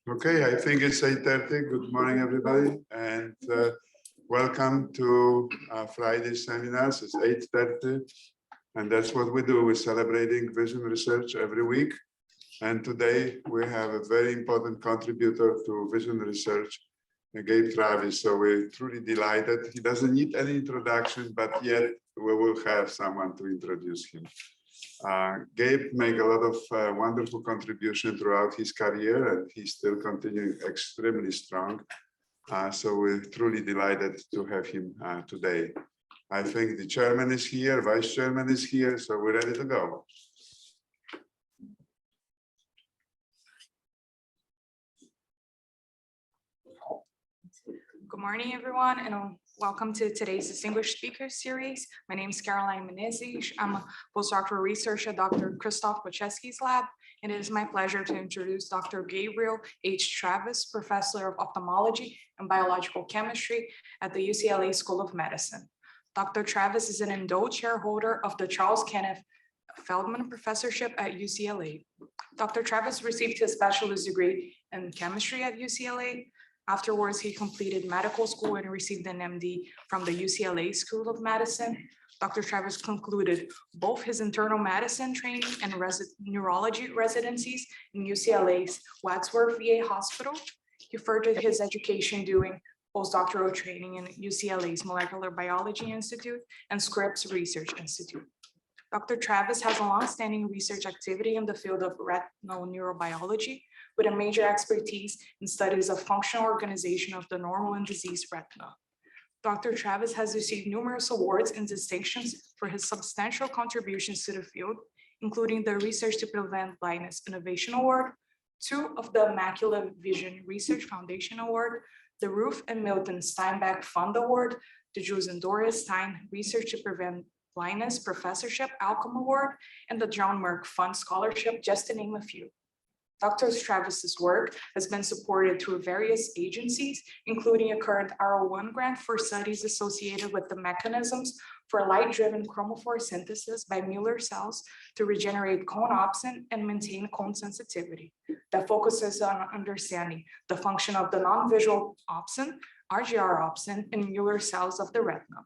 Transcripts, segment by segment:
Okay, I think it's 8:30. Good morning, everybody, and welcome to Friday seminars. It's 8:30, and that's what we do. We're celebrating vision research every week. And today we have a very important contributor to vision research, Gabe Travis. So we're truly delighted. He doesn't need any introduction, but yet we will have someone to introduce him. Gabe made a lot of wonderful contribution throughout his career, and he's still continuing extremely strong. So we're truly delighted to have him today. I think the chairman is here, vice chairman is here, so we're ready to go. Good morning, everyone, and welcome to today's Distinguished Speaker Series. My name is Caroline Menezes. I'm a postdoctoral researcher at Dr. Krzysztof Wojciechowski's lab, and it is my pleasure to introduce Dr. Gabriel H. Travis, Professor of Ophthalmology and Biological Chemistry at the UCLA School of Medicine. Dr. Travis is an endowed shareholder of the Charles Kenneth Feldman Professorship at UCLA. Dr. Travis received his bachelor's degree in chemistry at UCLA. Afterwards, he completed medical school and received an MD from the UCLA School of Medicine. Dr. Travis concluded both his internal medicine training and neurology residencies in UCLA's Wadsworth VA Hospital. He furthered his education doing postdoctoral training in UCLA's Molecular Biology Institute and Scripps Research Institute. Dr. Travis has a long-standing research activity in the field of retinal neurobiology, with a major expertise in studies of functional organization of the normal and diseased retina. Dr. Travis has received numerous awards and distinctions for his substantial contributions to the field, including the Research to Prevent Blindness Innovation Award, 2 of the Macular Vision Research Foundation Award, the Ruth and Milton Steinbeck Fund Award, the Jules and Doris Stein Research to Prevent Blindness Professorship Outcome Award, and the John Merck Fund Scholarship, just to name a few. Dr. Travis's work has been supported through various agencies, including a current R01 grant for studies associated with the mechanisms for light-driven chromophore synthesis by Mueller cells to regenerate cone opsin and maintain cone sensitivity, that focuses on understanding the function of the non-visual opsin, RGR opsin, in Mueller cells of the retina.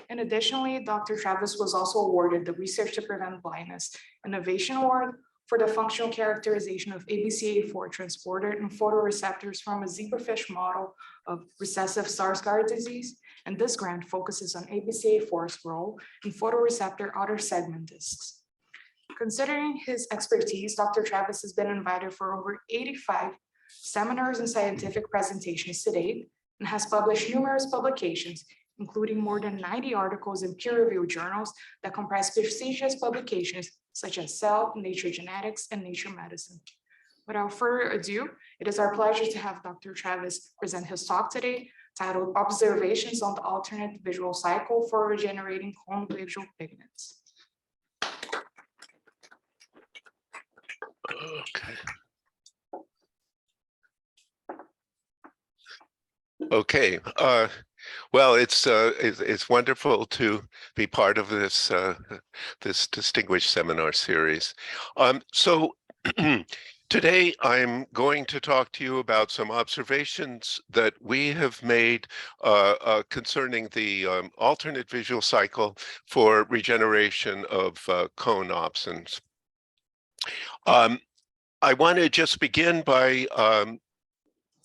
And additionally, Dr. Travis was also awarded the Research to Prevent Blindness Innovation Award for the functional characterization of ABCA4 transporter and photoreceptors from a zebrafish model of recessive Zcrdh disease. And this grant focuses on ABCA4's role in photoreceptor outer segment discs. Considering his expertise, Dr. Travis has been invited for over 85 seminars and scientific presentations to date, and has published numerous publications, including more than 90 articles in peer-reviewed journals that comprise prestigious publications such as Cell, Nature Genetics, and Nature Medicine. Without further ado, it is our pleasure to have Dr. Travis present his talk today, titled Observations on the Alternate Visual Cycle for Regenerating Cone Visual Pigments. Okay. Well, it's wonderful to be part of this this distinguished seminar series. So today I'm going to talk to you about some observations that we have made concerning the alternate visual cycle for regeneration of cone opsins. I want to just begin by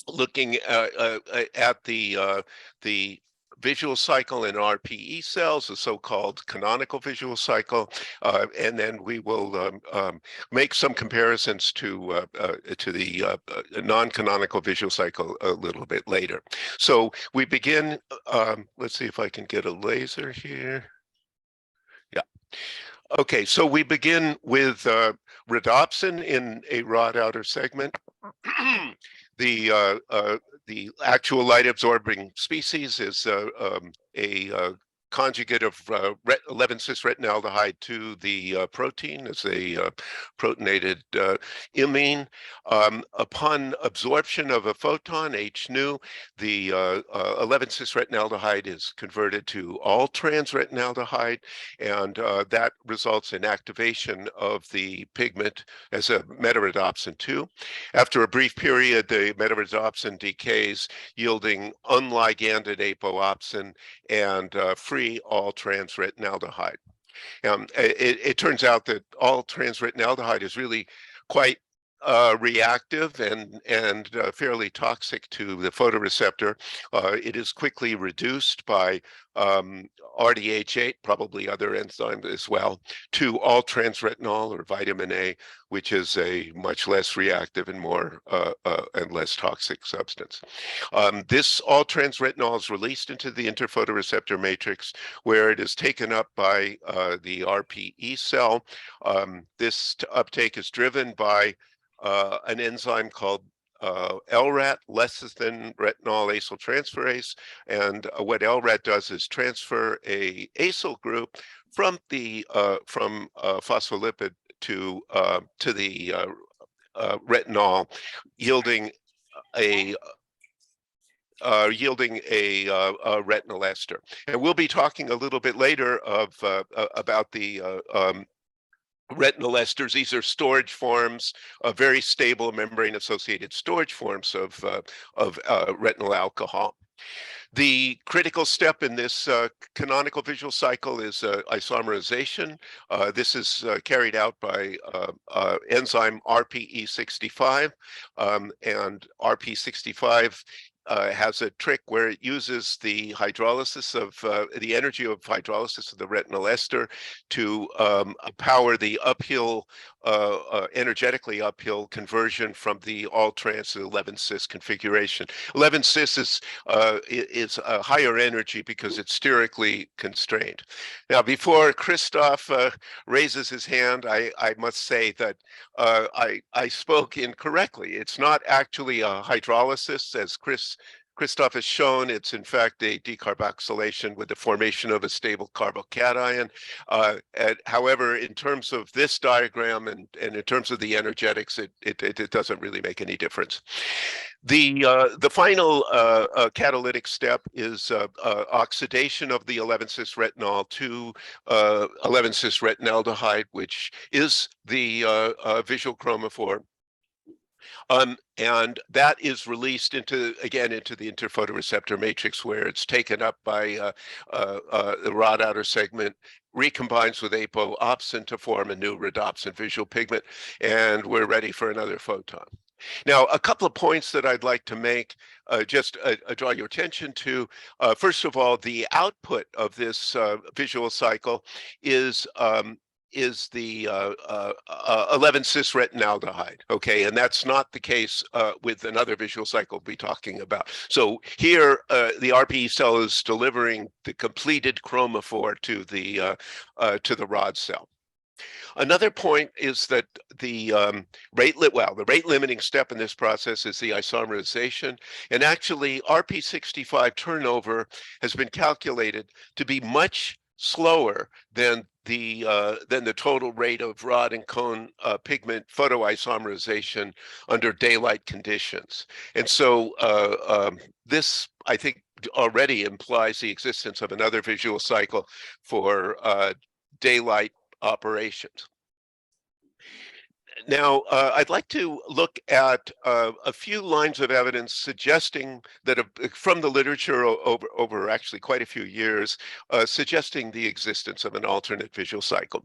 looking at the visual cycle in RPE cells, the so-called canonical visual cycle, and then we will make some comparisons to the non-canonical visual cycle a little bit later. So we begin, let's see if I can get a laser here. Yeah. Okay, so we begin with rhodopsin in a rod outer segment. The actual light absorbing species is a conjugate of 11-cis-retinaldehyde to the protein as a protonated imine. Upon absorption of a photon, H nu, the 11-cis-retinaldehyde is converted to all trans-retinaldehyde, and that results in activation of the pigment as a metarodopsin 2. After a brief period, the metarodopsin decays, yielding unliganded apoopsin and free all trans-retinaldehyde. It turns out that all trans-retinaldehyde is really quite reactive and fairly toxic to the photoreceptor. It is quickly reduced by RDH8, probably other enzymes as well, to all trans-retinol or vitamin A, which is a much less reactive and more and less toxic substance. This all trans-retinol is released into the interphotoreceptor matrix, where it is taken up by the RPE cell. This uptake is driven by an enzyme called LRAT, lecithin retinol acyl transferase, and what LRAT does is transfer a acyl group from the phospholipid to the retinol, yielding a retinal ester. And we'll be talking a little bit later about the retinal esters. These are storage forms, very stable membrane-associated storage forms of retinal alcohol. The critical step in this canonical visual cycle is isomerization. This is carried out by enzyme RPE65, and RPE65 has a trick where it uses the hydrolysis of the energy of hydrolysis of the retinal ester to power the uphill, energetically uphill conversion from the all trans to 11-cis configuration. 11-cis is a higher energy because it's sterically constrained. Now, before Christoph raises his hand, I must say that I spoke incorrectly. It's not actually a hydrolysis, as Christoph has shown. It's in fact a decarboxylation with the formation of a stable carbocation. However, in terms of this diagram and in terms of the energetics, it doesn't really make any difference. The final catalytic step is oxidation of the 11-cis retinol to 11-cis retinaldehyde, which is the visual chromophore. And that is released into the interphotoreceptor matrix, where it's taken up by the rod outer segment, recombines with apoopsin to form a new rhodopsin visual pigment, and we're ready for another photon. Now, a couple of points that I'd like to make, just draw your attention to. First of all, the output of this visual cycle is the 11-cis retinaldehyde, okay? And that's not the case with another visual cycle we'll be talking about. So here, the RPE cell is delivering the completed chromophore to the rod cell. Another point is that the rate limiting step in this process is the isomerization, and actually RPE65 turnover has been calculated to be much slower than the total rate of rod and cone pigment photoisomerization under daylight conditions. And so this, I think, already implies the existence of another visual cycle for daylight operations. Now, I'd like to look at a few lines of evidence suggesting that from the literature over actually quite a few years, suggesting the existence of an alternate visual cycle.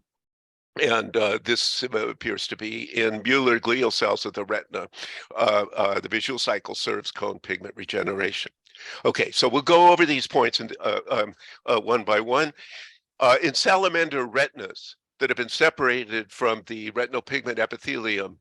And this appears to be in Mueller glial cells of the retina. The visual cycle serves cone pigment regeneration. Okay, so we'll go over these points one by one. In salamander retinas that have been separated from the retinal pigment epithelium,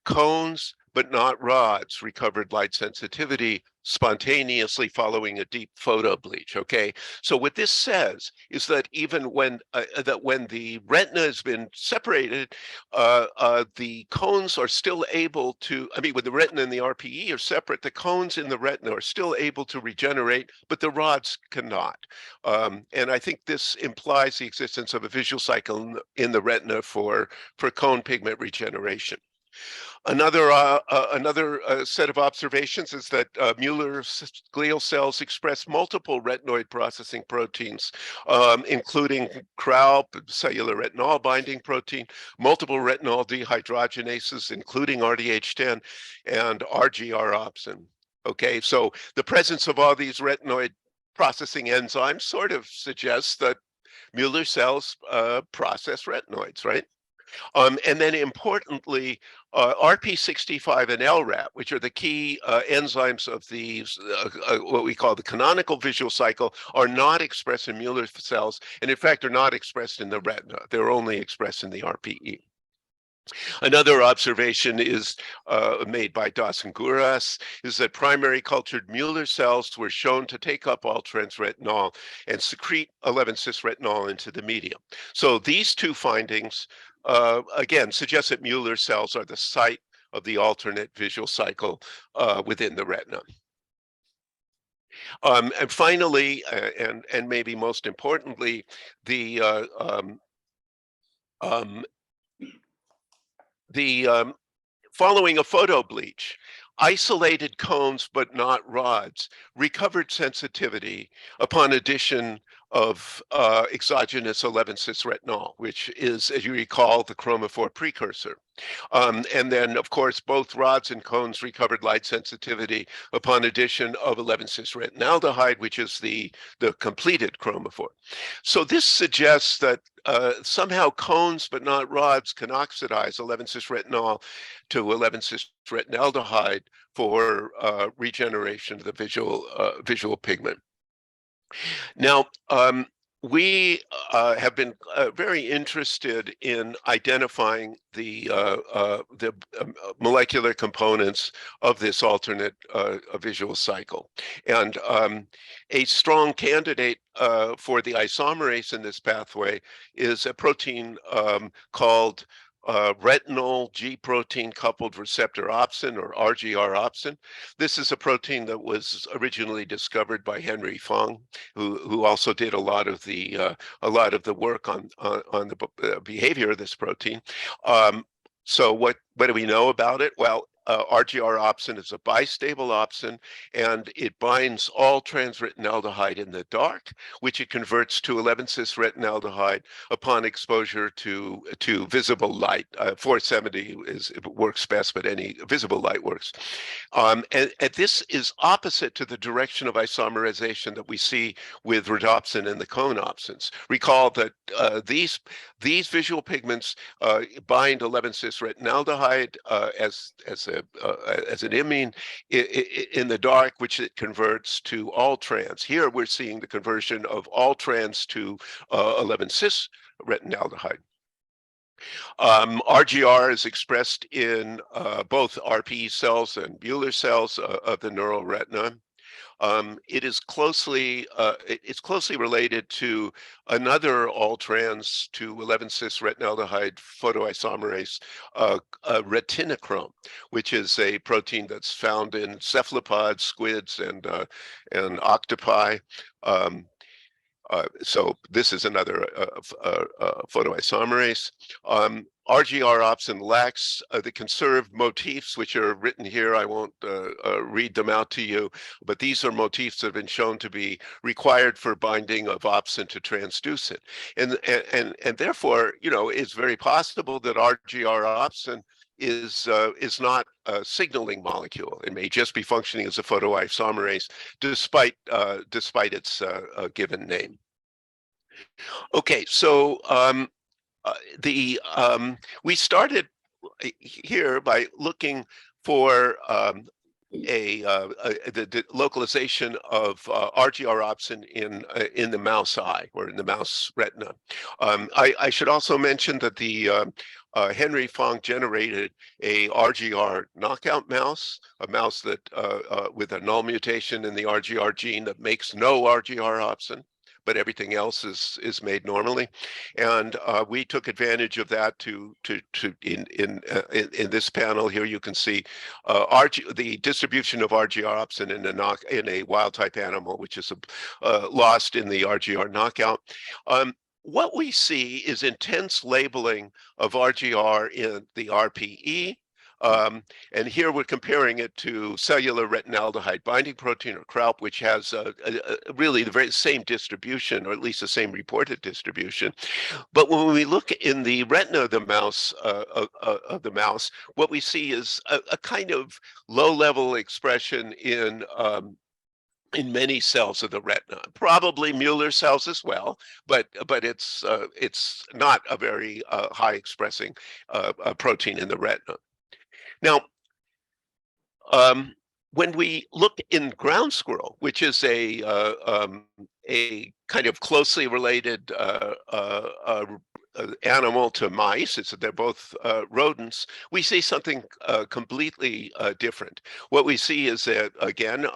cones but not rods recovered light sensitivity spontaneously following a deep photo bleach. Okay, so what this says is that even when the retina has been separated, the cones are still able to. I mean, when the retina and the RPE are separate, the cones in the retina are still able to regenerate, but the rods cannot. And I think this implies the existence of a visual cycle in the retina for cone pigment regeneration. Another set of observations is that Mueller's glial cells express multiple retinoid processing proteins, including CRALP, cellular retinol binding protein, multiple retinol dehydrogenases, including RDH10 and RGR opsin. Okay, so the presence of all these retinoid processing enzymes sort of suggests that Mueller cells process retinoids, right? And then importantly, RP65 and LRAT, which are the key enzymes of these, what we call the canonical visual cycle, are not expressed in Mueller cells, and in fact are not expressed in the retina. They're only expressed in the RPE. Another observation is made by Zcrdh is that primary cultured Mueller cells were shown to take up all-trans retinol and secrete 11-cis retinol into the medium. So these two findings, again, suggest that Mueller cells are the site of the alternate visual cycle within the retina. And finally, and maybe most importantly, the following a photo bleach, isolated cones but not rods recovered sensitivity upon addition of exogenous 11-cis retinol, which is, as you recall, the chromophore precursor. And then, of course, both rods and cones recovered light sensitivity upon addition of 11-cis retinaldehyde, which is the completed chromophore. So this suggests that somehow cones but not rods can oxidize 11-cis retinol to 11-cis retinaldehyde for regeneration of the visual pigment. Now, we have been very interested in identifying the molecular components of this alternate visual cycle. And a strong candidate for the isomerase in this pathway is a protein called retinal G protein coupled receptor opsin, or RGR opsin. This is a protein that was originally discovered by Henry Fang, who also did a lot of the work on the behavior of this protein. So what do we know about it? Well, RGR opsin is a bistable opsin, and it binds all trans retinaldehyde in the dark, which it converts to 11-cis retinaldehyde upon exposure to visible light. 470 works best, but any visible light works. And this is opposite to the direction of isomerization that we see with rhodopsin and the cone opsins. Recall that these visual pigments bind 11-cis retinaldehyde as an imine in the dark, which it converts to all trans. Here we're seeing the conversion of all trans to 11-cis retinaldehyde. RGR is expressed in both RPE cells and Mueller cells of the neural retina. It's closely related to another all-trans to 11-cis retinaldehyde photoisomerase, retinochrome, which is a protein that's found in cephalopods, squids, and octopi. So this is another photoisomerase. RGR opsin lacks the conserved motifs, which are written here. I won't read them out to you, but these are motifs that have been shown to be required for binding of opsin to transducin. And therefore, it's very possible that RGR opsin is not a signaling molecule. It may just be functioning as a photoisomerase, despite its given name. Okay, so we started here by looking for the localization of RGR opsin in the mouse eye or in the mouse retina. I should also mention that the Henry Fong generated a RGR knockout mouse, a mouse that with a null mutation in the RGR gene that makes no RGR opsin, but everything else is made normally, and we took advantage of that in this panel here. You can see the distribution of RGR opsin in a wild type animal, which is lost in the RGR knockout. What we see is intense labeling of RGR in the RPE. And here we're comparing it to cellular retinaldehyde binding protein, or CRALP, which has really the very same distribution, or at least the same reported distribution. But when we look in the retina of the mouse, what we see is a kind of low-level expression in many cells of the retina, probably Mueller cells as well, but it's not a very high expressing protein in the retina. Now, when we look in ground squirrel, which is a kind of closely related animal to mice, they're both rodents, we see something completely different. What we see is that, again,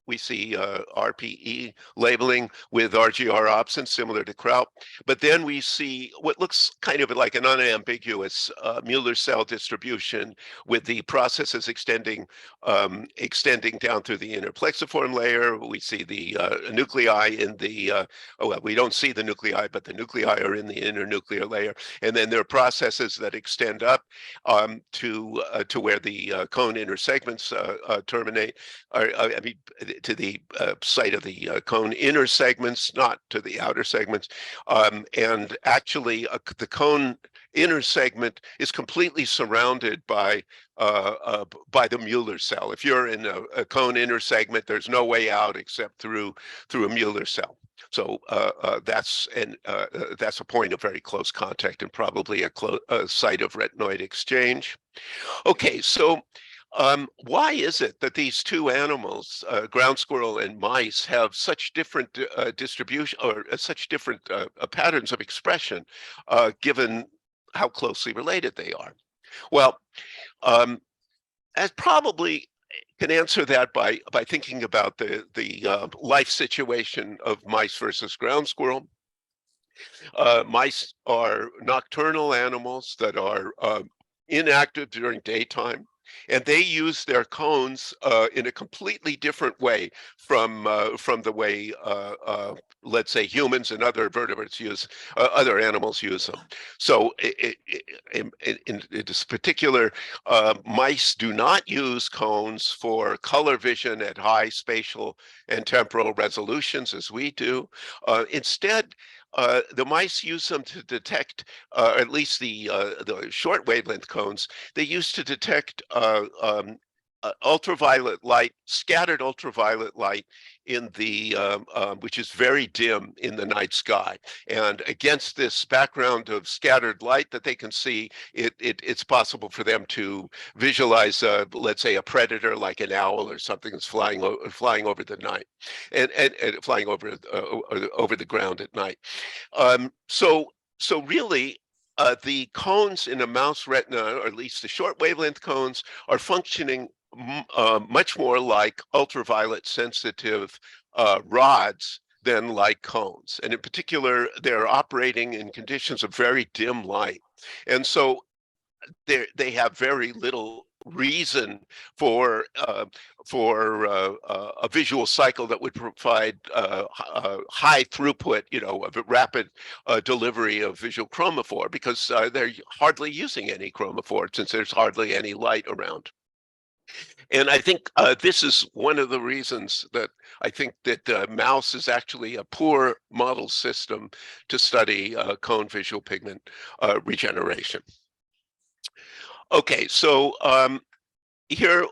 we see RPE labeling with RGR opsin, similar to CRALP, but then we see what looks kind of like an unambiguous Mueller cell distribution with the processes extending down through the inner plexiform layer. We see the nuclei in the, well, we don't see the nuclei, but the nuclei are in the inner nuclear layer. And then there are processes that extend up to where the cone inner segments terminate, I mean, to the site of the cone inner segments, not to the outer segments. And actually, the cone inner segment is completely surrounded by the Mueller cell. If you're in a cone inner segment, there's no way out except through a Mueller cell. So that's a point of very close contact and probably a site of retinoid exchange. Okay, so why is it that these two animals, ground squirrel and mice, have such different distribution, or such different patterns of expression, given how closely related they are? Well, I probably can answer that by thinking about the life situation of mice versus ground squirrel. Mice are nocturnal animals that are inactive during daytime, and they use their cones in a completely different way from the way, let's say, humans and other vertebrates use, other animals use them. So in this particular, mice do not use cones for color vision at high spatial and temporal resolutions as we do. Instead, the mice use them to detect, at least the short wavelength cones, they use to detect ultraviolet light, scattered ultraviolet light in the, which is very dim in the night sky. And against this background of scattered light that they can see, it's possible for them to visualize, let's say, a predator like an owl or something that's flying over the night, and flying over the ground at night. So really, the cones in a mouse retina, or at least the short wavelength cones, are functioning much more like ultraviolet sensitive rods than like cones. And in particular, they're operating in conditions of very dim light. And so they have very little reason for a visual cycle that would provide high throughput, of a rapid delivery of visual chromophore, because they're hardly using any chromophore since there's hardly any light around. And I think this is one of the reasons that I think that mouse is actually a poor model system to study cone visual pigment regeneration. Okay, so here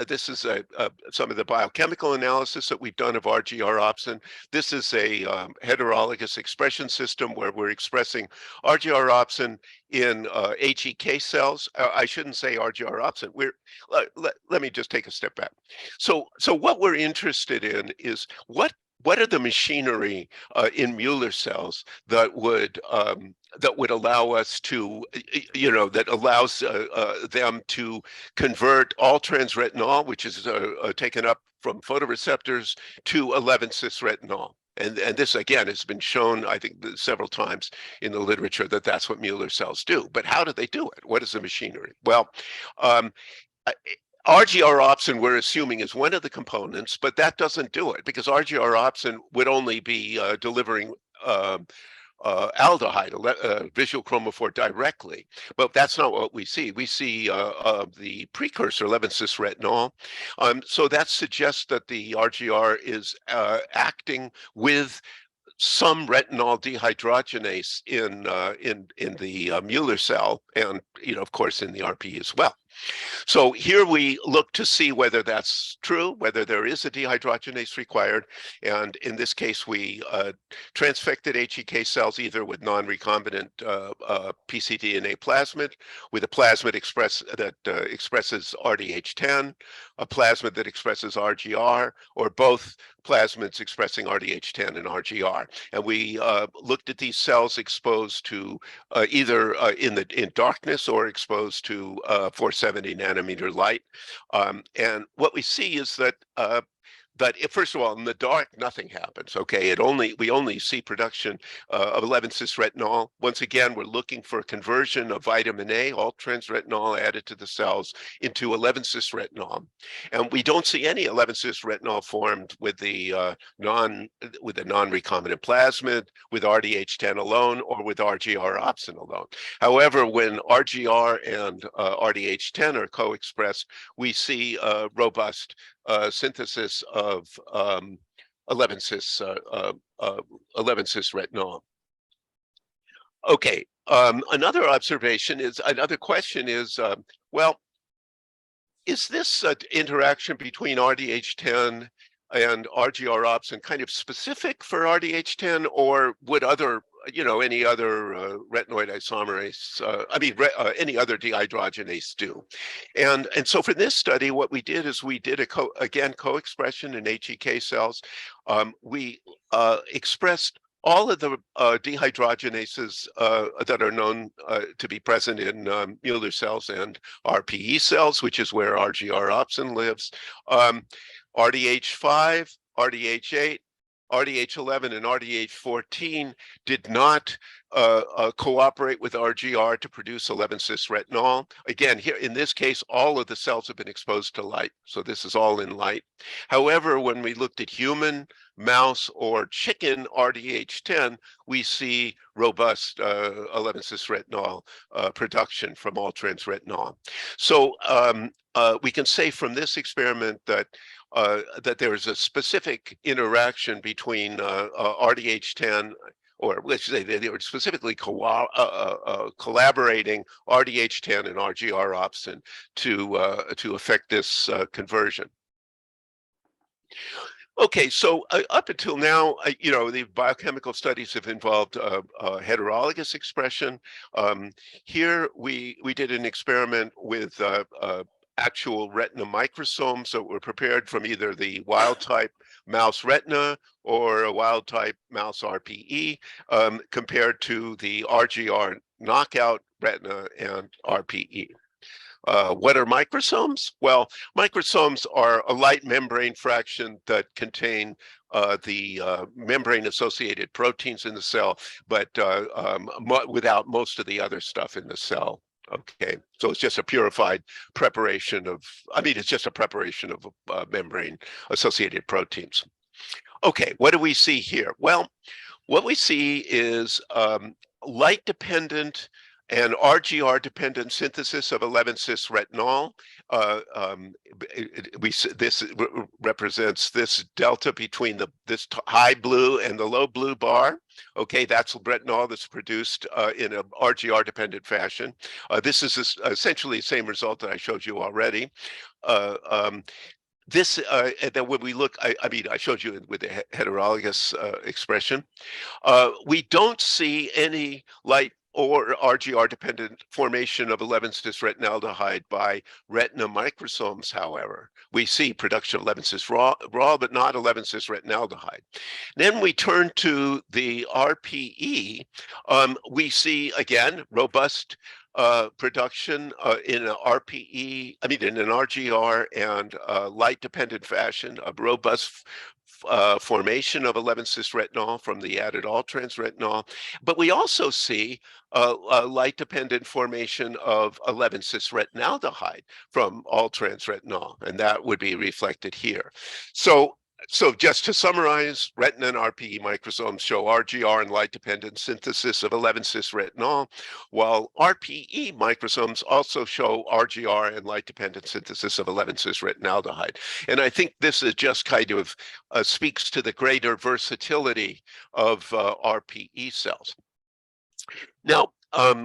this is some of the biochemical analysis that we've done of RGR opsin. This is a heterologous expression system where we're expressing RGR opsin in HEK cells. I shouldn't say RGR opsin. Let me just take a step back. So what we're interested in is what are the machinery in Mueller cells that would allow us to, that allows them to convert all trans retinol, which is taken up from photoreceptors, to 11-cis retinol. And this, again, has been shown, I think, several times in the literature that that's what Mueller cells do. But how do they do it? What is the machinery? Well, RGR opsin, we're assuming, is one of the components, but that doesn't do it because RGR opsin would only be delivering aldehyde, visual chromophore directly, but that's not what we see. We see the precursor 11-cis retinol. So that suggests that the RGR is acting with some retinol dehydrogenase in the Mueller cell, and of course in the RPE as well. So here we look to see whether that's true, whether there is a dehydrogenase required. And in this case, we transfected HEK cells either with non-recombinant pcDNA plasmid, with a plasmid that expresses RDH10, a plasmid that expresses RGR, or both plasmids expressing RDH10 and RGR. And we looked at these cells exposed to either in darkness or exposed to 470 nanometer light. And what we see is that first of all, in the dark, nothing happens. Okay, we only see production of 11-cis retinol. Once again, we're looking for a conversion of vitamin A, all trans retinol added to the cells, into 11-cis retinol, and we don't see any 11-cis retinol formed with the non-recombinant plasmid, with RDH10 alone, or with RGR opsin alone. However, when RGR and RDH10 are co-expressed, we see robust synthesis of 11-cis retinol. Okay, another question is, well, is this interaction between RDH10 and RGR opsin kind of specific for RDH10, or would any other retinoid isomerase, any other dehydrogenase do? And so for this study, what we did is we did co-expression in HEK cells. We expressed all of the dehydrogenases that are known to be present in Mueller cells and RPE cells, which is where RGR opsin lives. RDH5, RDH8, RDH11 and RDH14 did not cooperate with RGR to produce 11-cis retinol. Again, here in this case, all of the cells have been exposed to light, so this is all in light. However, when we looked at human, mouse, or chicken RDH10, we see robust 11-cis retinol production from all trans retinol. So we can say from this experiment that there is a specific interaction between RDH10, or let's say they were specifically collaborating RDH10 and RGR opsin to affect this conversion. Okay, so up until now, the biochemical studies have involved heterologous expression. Here we did an experiment with actual retina microsomes that were prepared from either the wild type mouse retina or a wild type mouse RPE compared to the RGR knockout retina and RPE. What are microsomes? Well, microsomes are a light membrane fraction that contain the membrane-associated proteins in the cell, but without most of the other stuff in the cell. Okay, so it's just a purified preparation of, it's just a preparation of membrane-associated proteins. Okay, what do we see here? Well, what we see is light-dependent and RGR-dependent synthesis of 11-cis retinol. This represents this delta between this high blue and the low blue bar. Okay, that's retinol that's produced in a RGR-dependent fashion. This is essentially the same result that I showed you already. And then when we look, I mean, I showed you with the heterologous expression. We don't see any light or RGR-dependent formation of 11-cis retinaldehyde by retina microsomes, however. We see production of 11-cis raw, but not 11-cis retinaldehyde. Then we turn to the RPE. We see, again, robust production in an RPE, I mean, in an RGR and light-dependent fashion, a robust formation of 11-cis retinol from the added all-trans retinol, but we also see a light-dependent formation of 11-cis retinaldehyde from all-trans retinol, and that would be reflected here. So just to summarize, retina and RPE microsomes show RGR and light-dependent synthesis of 11-cis retinol, while RPE microsomes also show RGR and light-dependent synthesis of 11-cis retinaldehyde. And I think this is just kind of speaks to the greater versatility of RPE cells. Now,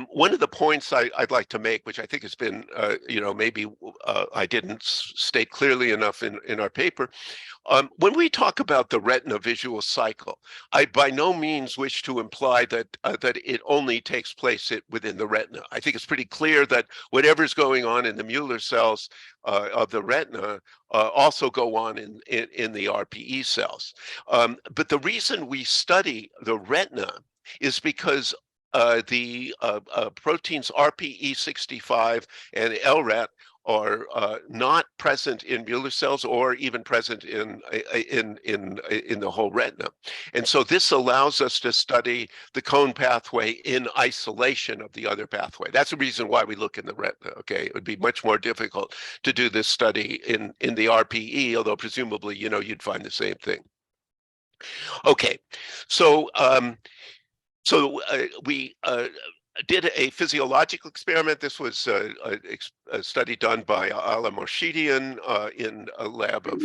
one of the points I'd like to make, which I think has been, maybe I didn't state clearly enough in our paper, when we talk about the retina visual cycle, I by no means wish to imply that it only takes place within the retina. I think it's pretty clear that whatever's going on in the Mueller cells of the retina also go on in the RPE cells. But the reason we study the retina is because the proteins RPE65 and LRET are not present in Mueller cells or even present in the whole retina. And so this allows us to study the cone pathway in isolation of the other pathway. That's the reason why we look in the retina, okay? It would be much more difficult to do this study in the RPE, although presumably, you'd find the same thing. Okay, so we did a physiological experiment. This was a study done by Ala Morshidian in a lab of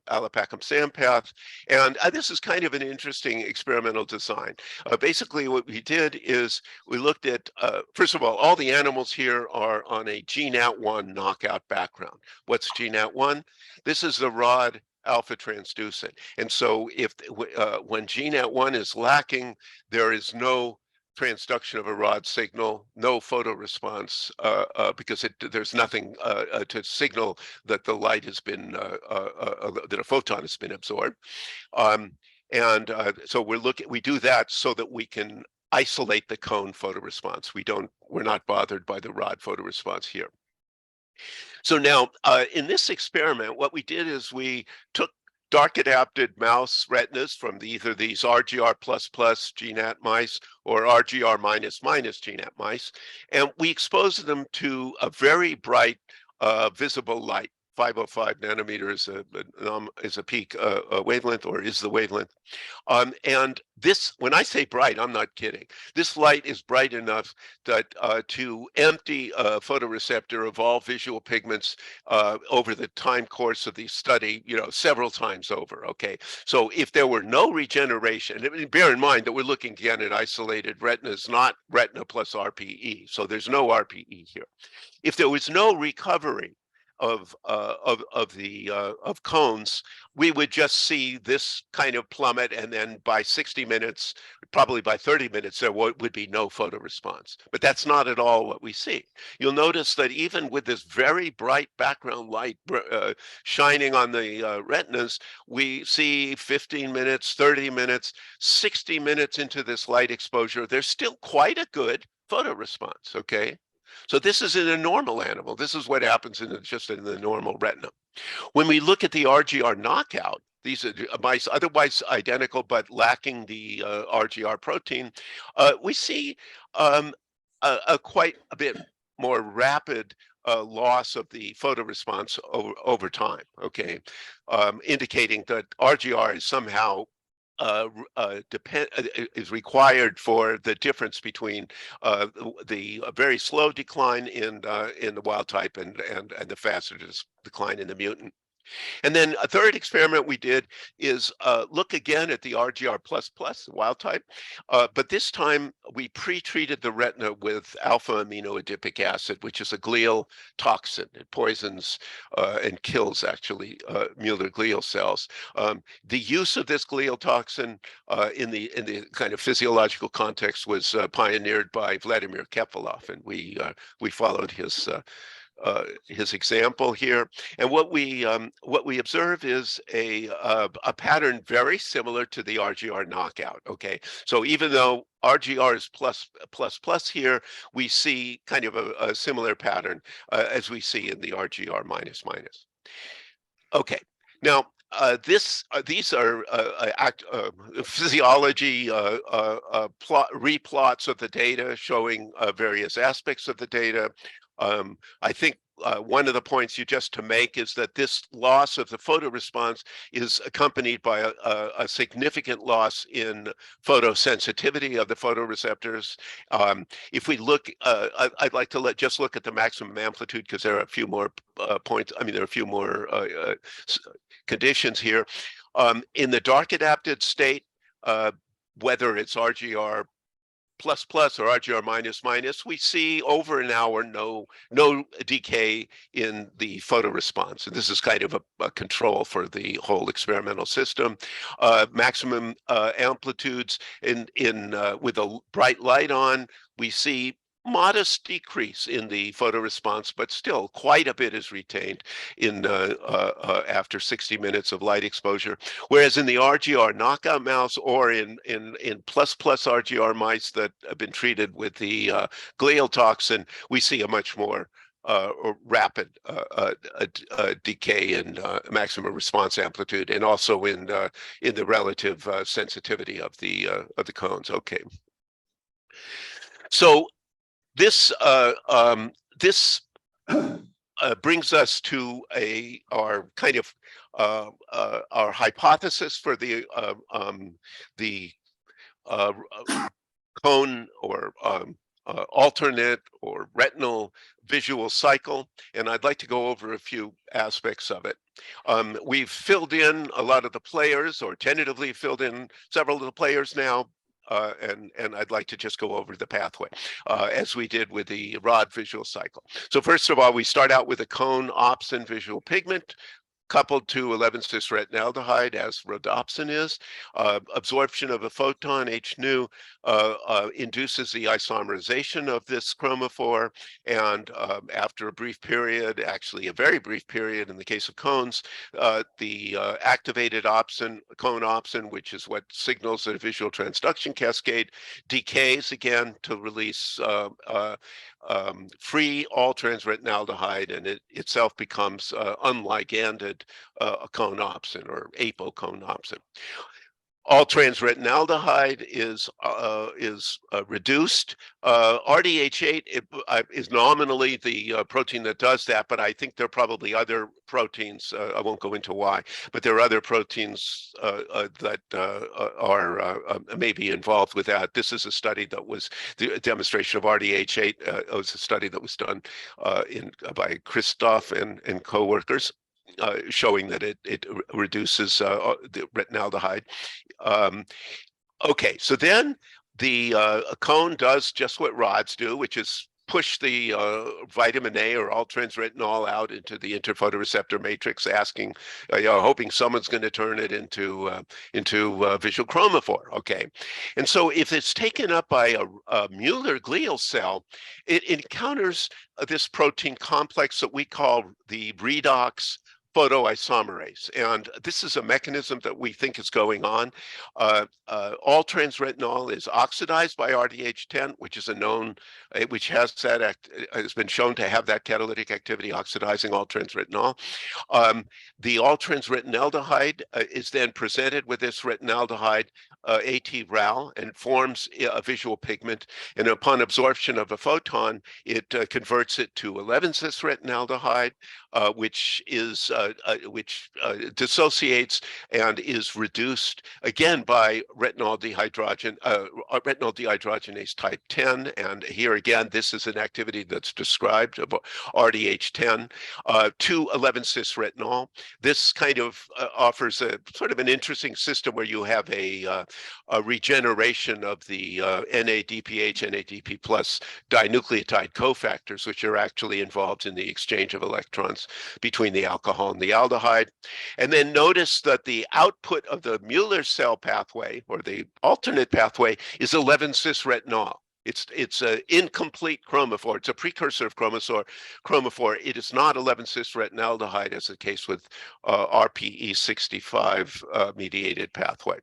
Alapacum Sampath. And this is kind of an interesting experimental design. Basically, what we did is we looked at, first of all the animals here are on a GNAT1 knockout background. What's GNAT1? This is the rod alpha transducin. And so when GNAT1 is lacking, there is no transduction of a rod signal, no photoresponse, because there's nothing to signal that the light has been, that a photon has been absorbed. So we do that so that we can isolate the cone photoresponse. We're not bothered by the rod photoresponse here. So now, in this experiment, what we did is we took dark adapted mouse retinas from either these RGR++ GNAT mice or RGR- GNAT mice, and we exposed them to a very bright visible light. 505 nanometers is a peak wavelength, or is the wavelength. And this, when I say bright, I'm not kidding. This light is bright enough that to empty a photoreceptor of all visual pigments over the time course of the study, several times over, okay? So if there were no regeneration, and bear in mind that we're looking again at isolated retinas, not retina plus RPE, so there's no RPE here. If there was no recovery of cones, we would just see this kind of plummet, and then by 60 minutes, probably by 30 minutes, there would be no photoresponse. But that's not at all what we see. You'll notice that even with this very bright background light shining on the retinas, we see 15 minutes, 30 minutes, 60 minutes into this light exposure, there's still quite a good photoresponse, okay? So this is in a normal animal. This is what happens just in the normal retina. When we look at the RGR knockout, these are mice otherwise identical but lacking the RGR protein, we see quite a bit more rapid loss of the photoresponse over time, okay? Indicating that RGR is somehow is required for the difference between the very slow decline in the wild type and the faster decline in the mutant. And then a third experiment we did is look again at the RGR++, the wild type, but this time we pre-treated the retina with alpha aminoadipic acid, which is a glial toxin. It poisons and kills actually Mueller glial cells. The use of this glial toxin in the kind of physiological context was pioneered by Vladimir Kepelov, and we followed his example here, and what we observe is a pattern very similar to the RGR knockout. Okay, so even though RGR is plus here, we see kind of a similar pattern as we see in the RGR minus. Okay, now these are physiology replots of the data showing various aspects of the data. I think one of the points to make is that this loss of the photoresponse is accompanied by a significant loss in photosensitivity of the photoreceptors. If we look, I'd like to just look at the maximum amplitude because there are a few more points. I mean, there are a few more conditions here. In the dark adapted state, whether it's RGR++ or RGR minus, we see over an hour no decay in the photoresponse. And this is kind of a control for the whole experimental system. Maximum amplitudes with a bright light on, we see modest decrease in the photoresponse, but still quite a bit is retained in after 60 minutes of light exposure. Whereas in the RGR knockout mouse or in plus RGR mice that have been treated with the glial toxin, we see a much more rapid decay in maximum response amplitude, and also in the relative sensitivity of the cones. Okay, so this brings us to our kind of our hypothesis for the cone or alternate or retinal visual cycle, and I'd like to go over a few aspects of it. We've filled in a lot of the players, or tentatively filled in several of the players now. And I'd like to just go over the pathway as we did with the rod visual cycle. So first of all, we start out with a cone opsin visual pigment coupled to 11-cis retinaldehyde, as rhodopsin is. Absorption of a photon, H nu, induces the isomerization of this chromophore, and after a brief period, actually a very brief period in the case of cones, the activated opsin, cone opsin, which is what signals the visual transduction cascade, decays again to release free all-trans retinaldehyde, and it itself becomes unliganded cone opsin or apocone opsin. All-trans retinaldehyde is reduced. RDH8 is nominally the protein that does that, but I think there are probably other proteins. I won't go into why, but there are other proteins that are maybe involved with that. This is a study that was the demonstration of RDH8. It was a study that was done by Christoph and co-workers. Showing that it reduces the retinaldehyde. Okay, so then the cone does just what rods do, which is push the vitamin A or all-trans retinol out into the interphotoreceptor matrix, asking, hoping someone's going to turn it into visual chromophore. Okay, and so if it's taken up by a Mueller glial cell, it encounters this protein complex that we call the redox photoisomerase, and this is a mechanism that we think is going on. All-trans retinol is oxidized by RDH10, which is a known, which has been shown to have that catalytic activity, oxidizing all-trans retinol. The all-trans retinaldehyde is then presented with this retinaldehyde AT-RAL and forms a visual pigment, and upon absorption of a photon, it converts it to 11-cis retinaldehyde, which dissociates and is reduced again by retinol dehydrogenase type 10. And here again, this is an activity that's described about RDH10 to 11-cis retinol. This kind of offers a sort of an interesting system where you have a regeneration of the NADPH, NADP plus dinucleotide cofactors, which are actually involved in the exchange of electrons between the alcohol and the aldehyde. And then notice that the output of the Mueller cell pathway, or the alternate pathway, is 11-cis retinol. It's an incomplete chromophore. It's a precursor of chromophore. It is not 11-cis retinaldehyde, as the case with RPE65 mediated pathway.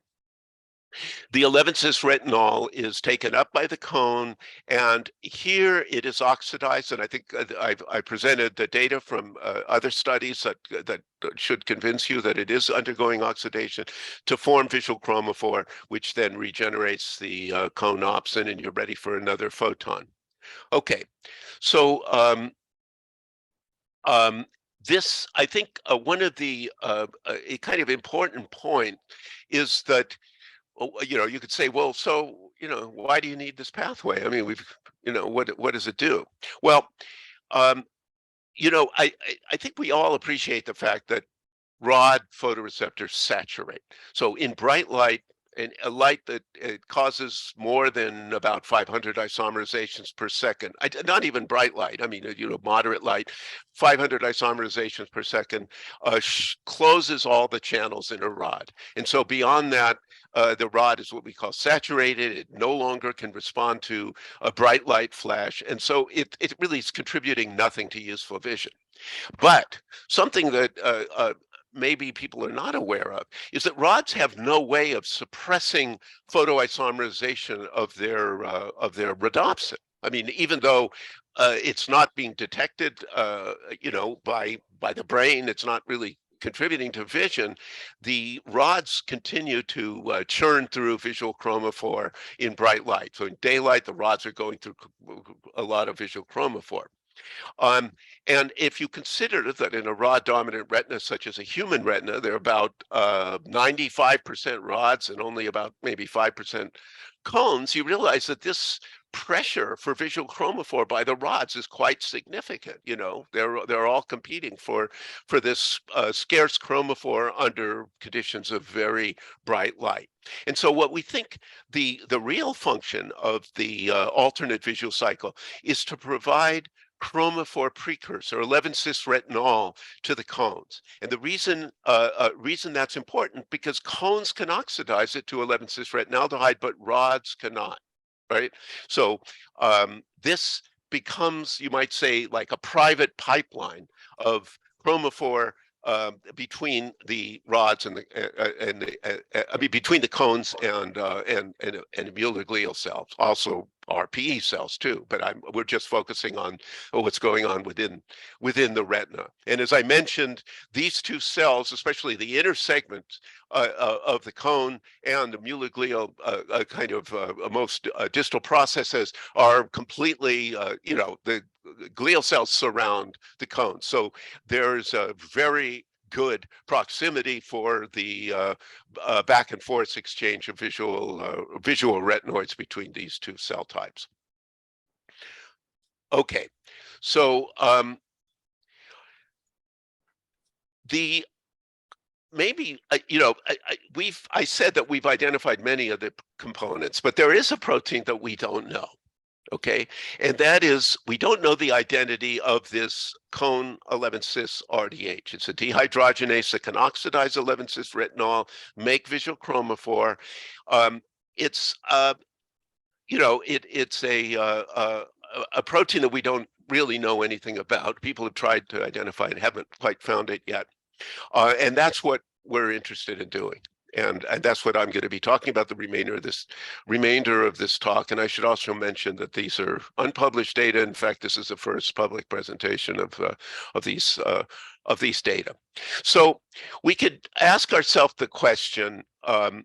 The 11-cis retinol is taken up by the cone, and here it is oxidized. And I think I presented the data from other studies that should convince you that it is undergoing oxidation to form visual chromophore, which then regenerates the cone opsin, and you're ready for another photon. Okay, so this, I think, one of the a kind of important point is that, you could say, well, so, why do you need this pathway? I mean, what does it do? Well, I think we all appreciate the fact that rod photoreceptors saturate. So in bright light, and a light that causes more than about 500 isomerizations per second, not even bright light, I mean, moderate light, 500 isomerizations per second closes all the channels in a rod. And so beyond that, the rod is what we call saturated. It no longer can respond to a bright light flash. And so it really is contributing nothing to useful vision. But something that maybe people are not aware of is that rods have no way of suppressing photoisomerization of their rhodopsin. I mean, even though it's not being detected, by the brain, it's not really contributing to vision, the rods continue to churn through visual chromophore in bright light. So in daylight, the rods are going through a lot of visual chromophore. And if you consider that in a rod-dominant retina, such as a human retina, there are about 95% rods and only about maybe 5% cones, you realize that this pressure for visual chromophore by the rods is quite significant. They're all competing for this scarce chromophore under conditions of very bright light. And so what we think the real function of the alternate visual cycle is to provide chromophore precursor, 11-cis retinol, to the cones. And the reason that's important, because cones can oxidize it to 11-cis retinaldehyde, but rods cannot, right? So this becomes, you might say, like a private pipeline of chromophore between the rods and between the cones and Mueller glial cells, also RPE cells too. But we're just focusing on what's going on within the retina. And as I mentioned, these two cells, especially the inner segment of the cone and the Mueller glial kind of most distal processes are completely, the glial cells surround the cone. So there's a very good proximity for the back and forth exchange of visual retinoids between these two cell types. Okay, so I said that we've identified many of the components, but there is a protein that we don't know. Okay, and that is, we don't know the identity of this cone 11-cis RDH. It's a dehydrogenase that can oxidize 11-cis retinol, make visual chromophore. It's a protein that we don't really know anything about. People have tried to identify it, haven't quite found it yet. And that's what we're interested in doing. And that's what I'm going to be talking about the remainder of this talk. And I should also mention that these are unpublished data. In fact, this is the first public presentation of these data. So we could ask ourselves the question. I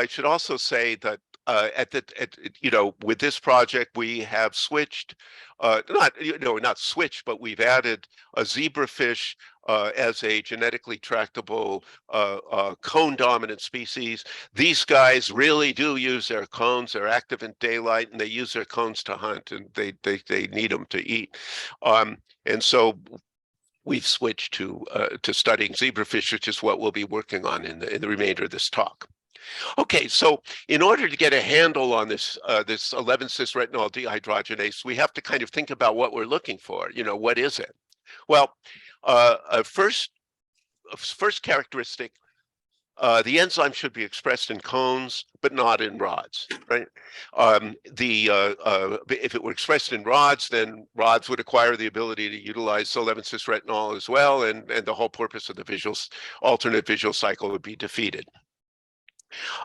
should also say that with this project, we have switched, not switched, but we've added a zebrafish as a genetically tractable cone dominant species. These guys really do use their cones. They're active in daylight, and they use their cones to hunt, and they need them to eat. And so we've switched to studying zebrafish, which is what we'll be working on in the remainder of this talk. Okay, so in order to get a handle on this 11-cis retinol dehydrogenase, we have to kind of think about what we're looking for. What is it? Well, first characteristic, the enzyme should be expressed in cones, but not in rods, right? If it were expressed in rods, then rods would acquire the ability to utilize 11-cis retinol as well, and the whole purpose of the alternate visual cycle would be defeated.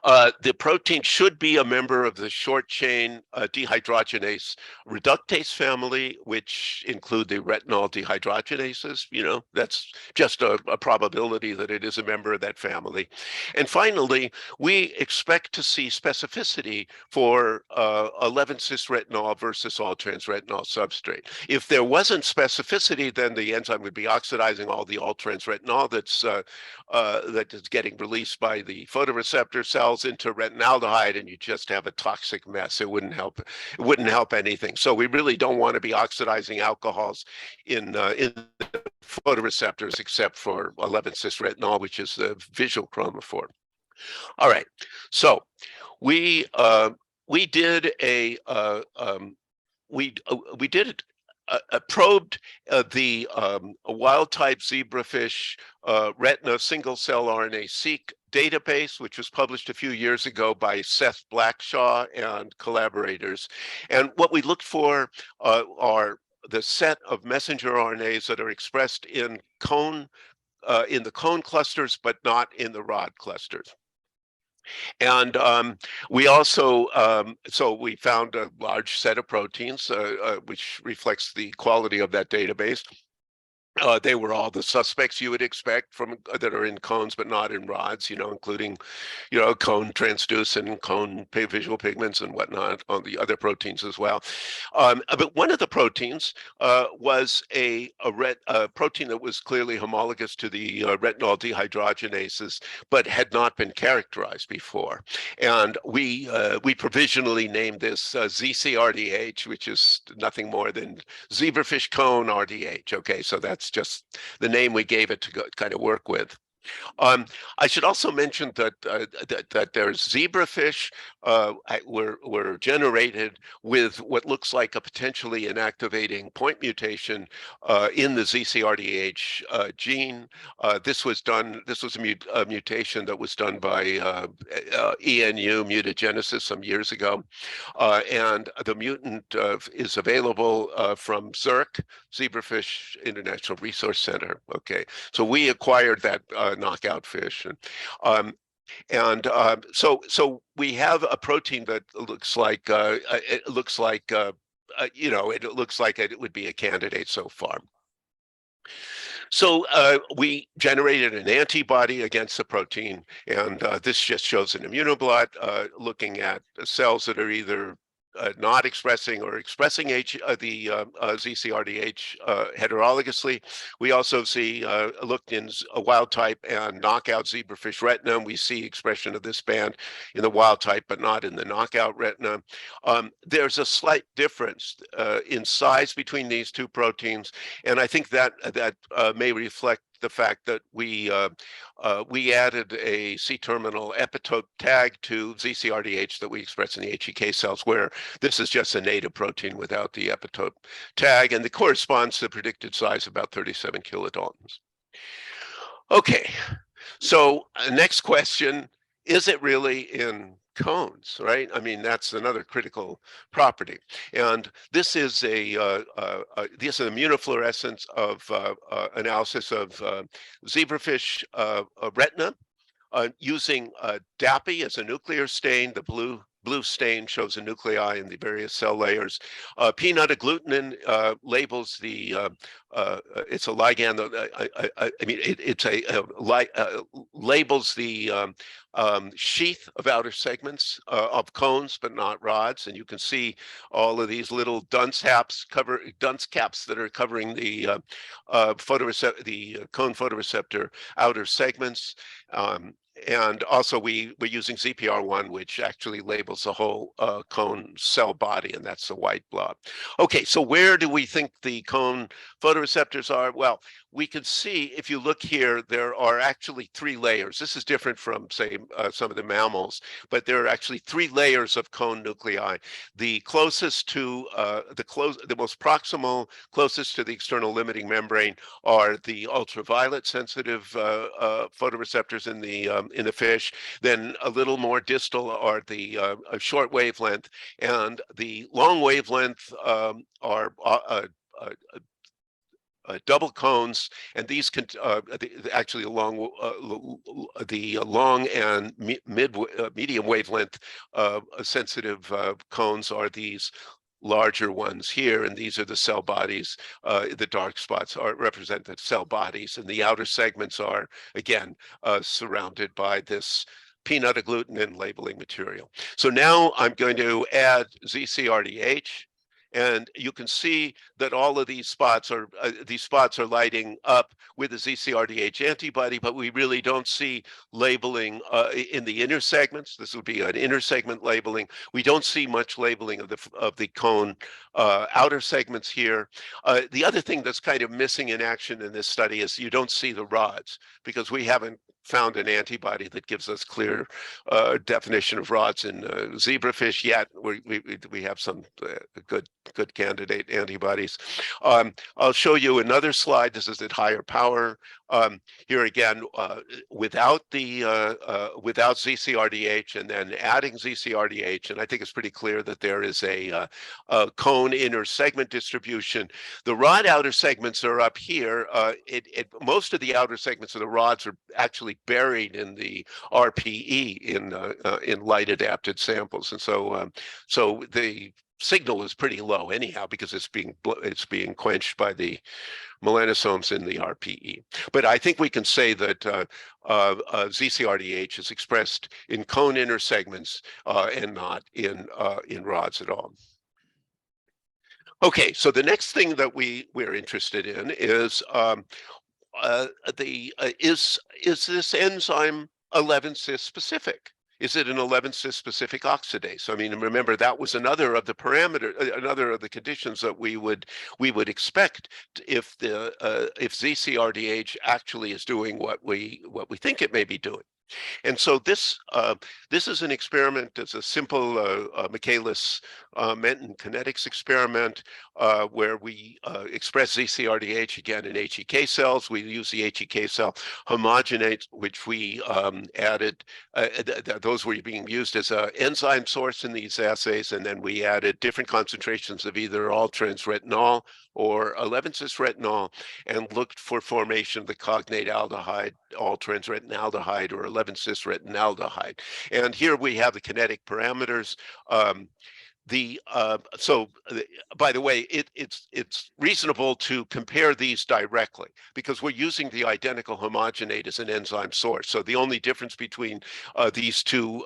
The protein should be a member of the short chain dehydrogenase reductase family, which include the retinol dehydrogenases. That's just a probability that it is a member of that family. And finally, we expect to see specificity for 11-cis retinol versus all-trans retinol substrate. If there wasn't specificity, then the enzyme would be oxidizing all the all-trans retinol that is getting released by the photoreceptor cells into retinaldehyde, and you just have a toxic mess. It wouldn't help. It wouldn't help anything. So we really don't want to be oxidizing alcohols in the photoreceptors, except for 11-cis retinol, which is the visual chromophore. All right. So we did a probed the wild type zebrafish retina single cell RNA-seq database, which was published a few years ago by Seth Blackshaw and collaborators. And what we looked for are the set of messenger RNAs that are expressed in the cone clusters, but not in the rod clusters. And we also, so we found a large set of proteins, which reflects the quality of that database. They were all the suspects you would expect that are in cones but not in rods, including, cone transducin, cone visual pigments, and whatnot on the other proteins as well. But one of the proteins was a protein that was clearly homologous to the retinol dehydrogenases, but had not been characterized before. And we provisionally named this Zcrdh, which is nothing more than zebrafish cone RDH. Okay, so that's just the name we gave it to kind of work with. I should also mention that there's zebrafish were generated with what looks like a potentially inactivating point mutation in the Zcrdh gene. This was a mutation that was done by ENU mutagenesis some years ago, and the mutant is available from Zcrdh, Zebrafish International Resource Center. Okay, so we acquired that knockout fish, and so we have a protein that looks like it looks like it would be a candidate so far. So we generated an antibody against the protein, and this just shows an immunoblot looking at cells that are either not expressing or expressing the Zcrdh heterologously. We also see looked in a wild type and knockout zebrafish retina, and we see expression of this band in the wild type, but not in the knockout retina. There's a slight difference in size between these two proteins, and I think that may reflect the fact that we added a C-terminal epitope tag to Zcrdh that we express in the HEK cells, where this is just a native protein without the epitope tag, and it corresponds to the predicted size, about 37 kilodaltons. Okay, so next question, is it really in cones, right? I mean, that's another critical property. And this is this is immunofluorescence of analysis of zebrafish retina using DAPI as a nuclear stain, the blue blue stain shows the nuclei in the various cell layers. Peanut agglutinin labels the it's a ligand. I mean, labels the sheath of outer segments of cones, but not rods. And you can see all of these little dunce caps that are covering the cone photoreceptor outer segments. And also we're using ZPR1, which actually labels the whole cone cell body, and that's the white blob. Okay, so where do we think the cone photoreceptors are? Well, we can see, if you look here, there are actually 3 layers. This is different from, say, some of the mammals, but there are actually 3 layers of cone nuclei. The closest to the most proximal, closest to the external limiting membrane are the ultraviolet sensitive photoreceptors in the fish. Then a little more distal are the short wavelength, and the long wavelength are double cones, and these can actually along the long and medium wavelength sensitive cones are these larger ones here, and these are the cell bodies. The dark spots represent the cell bodies, and the outer segments are again surrounded by this peanut agglutinin labeling material. So now I'm going to add Zcrdh. And you can see that all of these spots are lighting up with the Zcrdh antibody, but we really don't see labeling in the inner segments. This would be an inner segment labeling. We don't see much labeling of the cone outer segments here. The other thing that's kind of missing in action in this study is you don't see the rods, because we haven't found an antibody that gives us clear definition of rods in zebrafish yet. We have some good candidate antibodies. I'll show you another slide. This is at higher power. Here again, without Zcrdh and then adding Zcrdh, and I think it's pretty clear that there is a cone inner segment distribution. The rod outer segments are up here. Most of the outer segments of the rods are actually buried in the RPE in light adapted samples, and so the signal is pretty low anyhow, because it's being quenched by the melanosomes in the RPE. But I think we can say that Zcrdh is expressed in cone inner segments and not in rods at all. Okay, so the next thing that we're interested in is is this enzyme 11-cis specific? Is it an 11-cis specific oxidase? I mean, remember, that was another of the another of the conditions that we would expect if Zcrdh actually is doing what we think it may be doing. And so this is an experiment. It's a simple Michaelis-Menten kinetics experiment where we express Zcrdh again in HEK cells. We use the HEK cell homogenate, which we added. Those were being used as an enzyme source in these assays, and then we added different concentrations of either all-trans retinol or 11-cis retinol, and looked for formation of the cognate aldehyde, all-trans retinaldehyde, or 11-cis retinaldehyde. And here we have the kinetic parameters. By the way, it's reasonable to compare these directly, because we're using the identical homogenate as an enzyme source. So the only difference between these two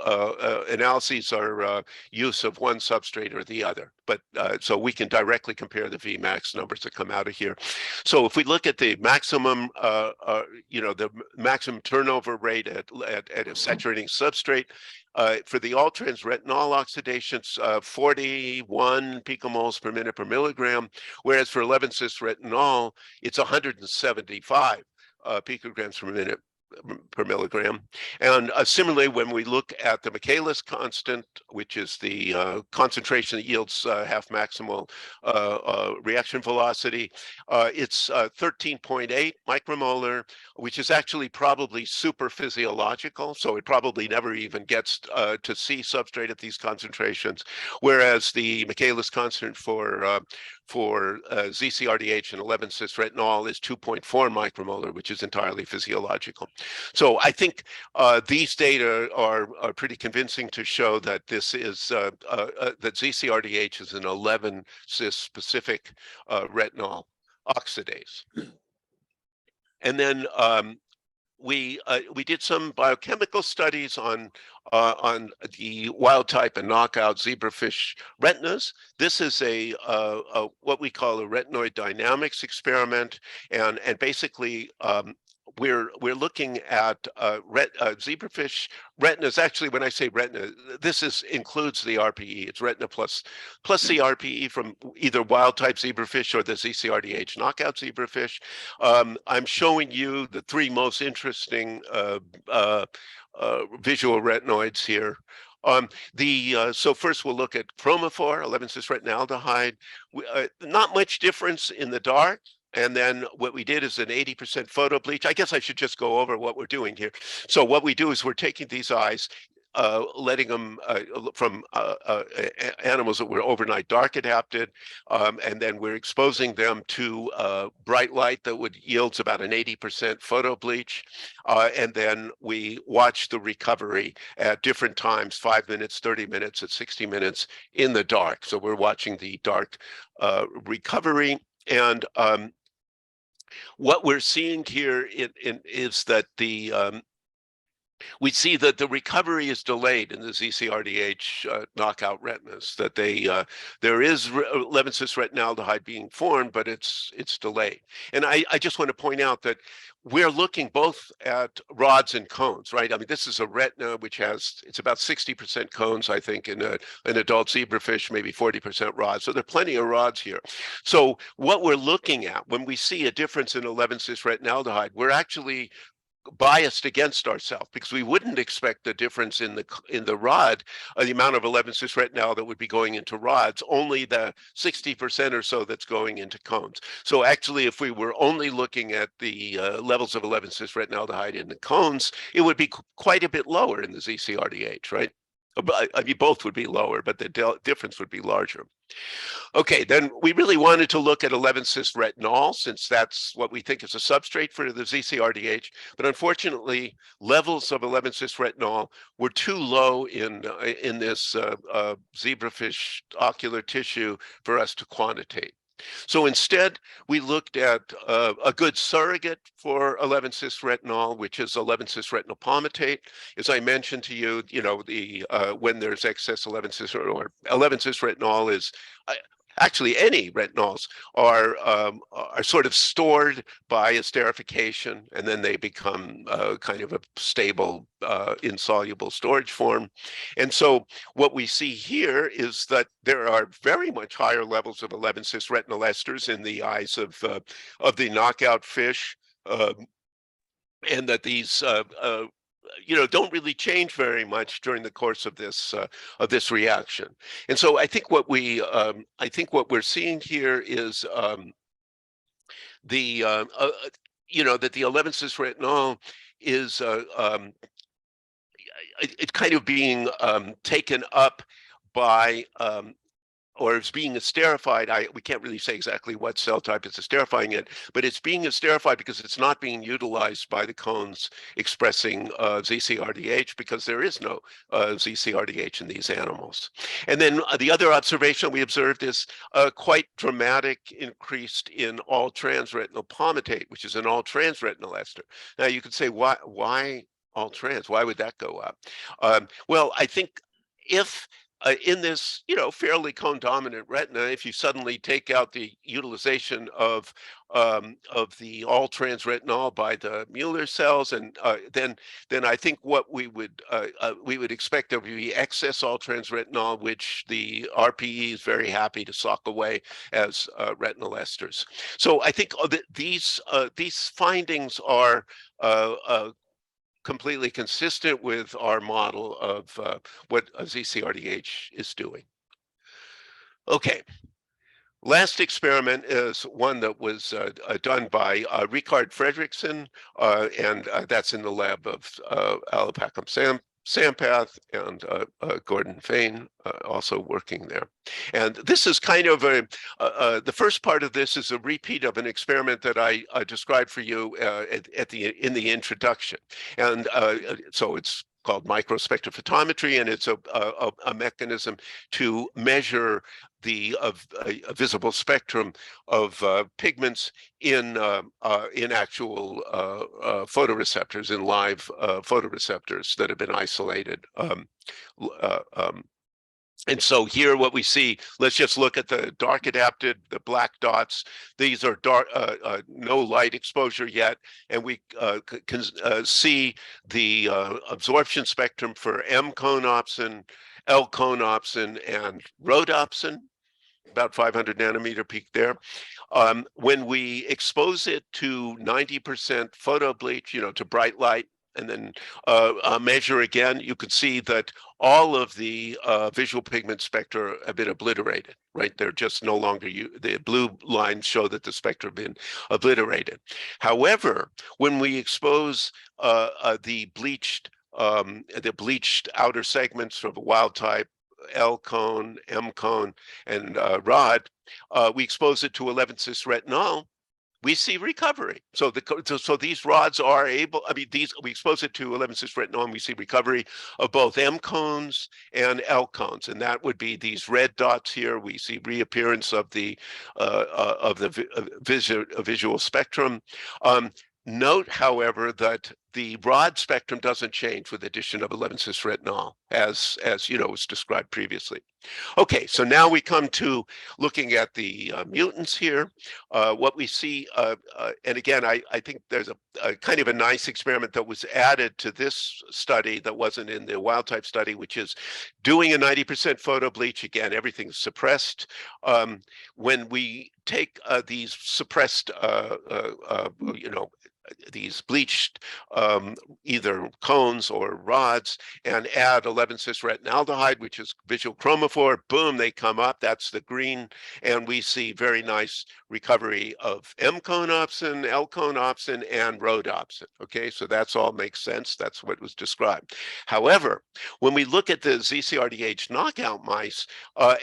analyses are use of one substrate or the other. But so we can directly compare the Vmax numbers that come out of here. So if we look at the maximum, the maximum turnover rate at a saturating substrate, for the all-trans retinol oxidations, 41 picomoles per minute per milligram, whereas for 11-cis retinol, it's 175 picograms per minute per milligram. And similarly, when we look at the Michaelis constant, which is the concentration that yields half maximal reaction velocity, it's 13.8 micromolar, which is actually probably super physiological. So it probably never even gets to see substrate at these concentrations. Whereas the Michaelis constant for for Zcrdh and 11-cis retinol is 2.4 micromolar, which is entirely physiological. So I think these data are pretty convincing to show that this is that Zcrdh is an 11-cis specific retinol oxidase. And then we did some biochemical studies on the wild type and knockout zebrafish retinas. This is a what we call a retinoid dynamics experiment, and basically we're looking at zebrafish retinas. Actually, when I say retina, this includes the RPE. It's retina plus the RPE from either wild type zebrafish or the Zcrdh knockout zebrafish. I'm showing you the three most interesting visual retinoids here. So first we'll look at chromophore, 11-cis retinaldehyde. Not much difference in the dark. And then what we did is an 80% photo bleach. I guess I should just go over what we're doing here. So what we do is we're taking these eyes, letting them from animals that were overnight dark adapted, and then we're exposing them to bright light that would yields about an 80% photo bleach, and then we watch the recovery at different times, 5 minutes, 30 minutes, at 60 minutes in the dark. So we're watching the dark recovery, and what we're seeing here is that we see that the recovery is delayed in the Zcrdh knockout retinas, that there is 11-cis retinaldehyde being formed, but it's delayed. And I just want to point out that we're looking both at rods and cones, right? I mean, this is a retina which it's about 60% cones, I think, in an adult zebrafish, maybe 40% rods. So there are plenty of rods here. So what we're looking at when we see a difference in 11-cis retinaldehyde, we're actually biased against ourselves, because we wouldn't expect the difference in the rod, the amount of 11-cis retinal that would be going into rods, only the 60% or so that's going into cones. So actually, if we were only looking at the levels of 11-cis retinaldehyde in the cones, it would be quite a bit lower in the Zcrdh, right? I mean, both would be lower, but the difference would be larger. Okay, then we really wanted to look at 11-cis retinol, since that's what we think is a substrate for the Zcrdh. But unfortunately, levels of 11-cis retinol were too low in this zebrafish ocular tissue for us to quantitate. So instead, we looked at a good surrogate for 11-cis retinol, which is 11-cis retinol palmitate. As I mentioned to you, when there's excess 11-cis or 11-cis retinol is actually any retinols are sort of stored by esterification, and then they become kind of a stable insoluble storage form. And so what we see here is that there are very much higher levels of 11-cis retinal esters in the eyes of the knockout fish, and that these don't really change very much during the course of this reaction. And so I think what we're seeing here is that the 11-cis retinol is it's kind of being taken up by or it's being esterified. We can't really say exactly what cell type is esterifying it, but it's being esterified because it's not being utilized by the cones expressing Zcrdh, because there is no Zcrdh in these animals. And then the other observation we observed is a quite dramatic increase in all-trans retinal palmitate, which is an all-trans retinal ester. Now you could say, why all-trans? Why would that go up? Well, I think if in this, fairly cone-dominant retina, if you suddenly take out the utilization of the all-trans retinol by the Mueller cells, and then I think what we would expect there would be excess all-trans retinol, which the RPE is very happy to sock away as retinal esters. So I think these findings are completely consistent with our model of what a Zcrdh is doing. Okay. Last experiment is one that was done by Richard Fredrickson, and that's in the lab of Alapakam Sam. Sampath and Gordon Fain also working there. And this is kind of the first part of this is a repeat of an experiment that I described for you in the introduction. And so it's called microspectrophotometry, and it's a mechanism to measure the visible spectrum of pigments in actual photoreceptors, in live photoreceptors that have been isolated. And so here what we see, let's just look at the dark adapted, the black dots. These are dark, no light exposure yet. And we can see the absorption spectrum for M-cone opsin, L-cone opsin, and rhodopsin, about 500 nanometer peak there. When we expose it to 90% photo bleach, to bright light, and then measure again, you can see that all of the visual pigment spectra have been obliterated, right? They're just no longer, the blue lines show that the spectra have been obliterated. However, when we expose the bleached outer segments from wild type, L-cone, M-cone, and rod, we expose it to 11-cis retinol, we see recovery. So these rods are able, we expose it to 11-cis retinol and we see recovery of both M-cones and L-cones. And that would be these red dots here. We see reappearance of the visual spectrum. Note, however, that the rod spectrum doesn't change with addition of 11-cis retinol, as was described previously. Okay, so now we come to looking at the mutants here. What we see, and again, I think there's a kind of a nice experiment that was added to this study that wasn't in the wild type study, which is doing a 90% photo bleach. Again, everything's suppressed. When we take these suppressed, these bleached either cones or rods and add 11-cis retinaldehyde, which is visual chromophore, boom, they come up. That's the green. And we see very nice recovery of M-cone opsin, L-cone opsin, and rhodopsin. Okay, so that's all makes sense. That's what was described. However, when we look at the Zcrdh knockout mice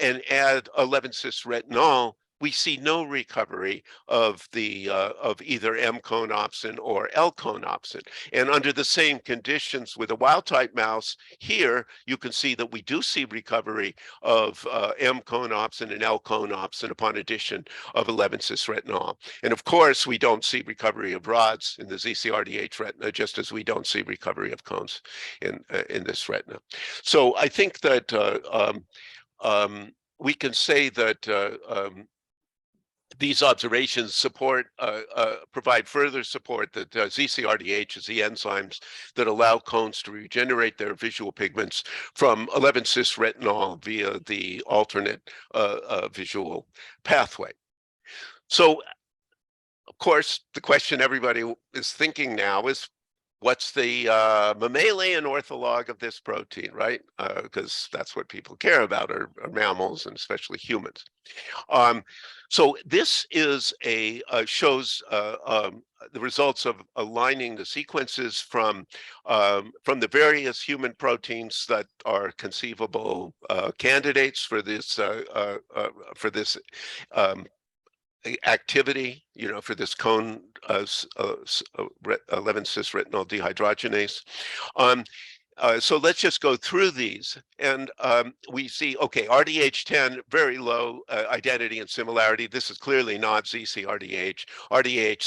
and add 11-cis retinol, we see no recovery of either M-cone opsin or L-cone opsin. And under the same conditions with a wild type mouse, here you can see that we do see recovery of M-cone opsin and L-cone opsin upon addition of 11-cis retinol. And of course, we don't see recovery of rods in the Zcrdh retina, just as we don't see recovery of cones in this retina. So I think that we can say that these observations provide further support that Zcrdh is the enzymes that allow cones to regenerate their visual pigments from 11-cis retinol via the alternate visual pathway. So, of course, the question everybody is thinking now is, what's the mammalian ortholog of this protein, right? Because that's what people care about, are mammals and especially humans. So this is shows the results of aligning the sequences from the various human proteins that are conceivable candidates for this activity, for this cone 11-cis retinol dehydrogenase. So let's just go through these, and we see, okay, RDH10, very low identity and similarity. This is clearly not Zcrdh. RDH8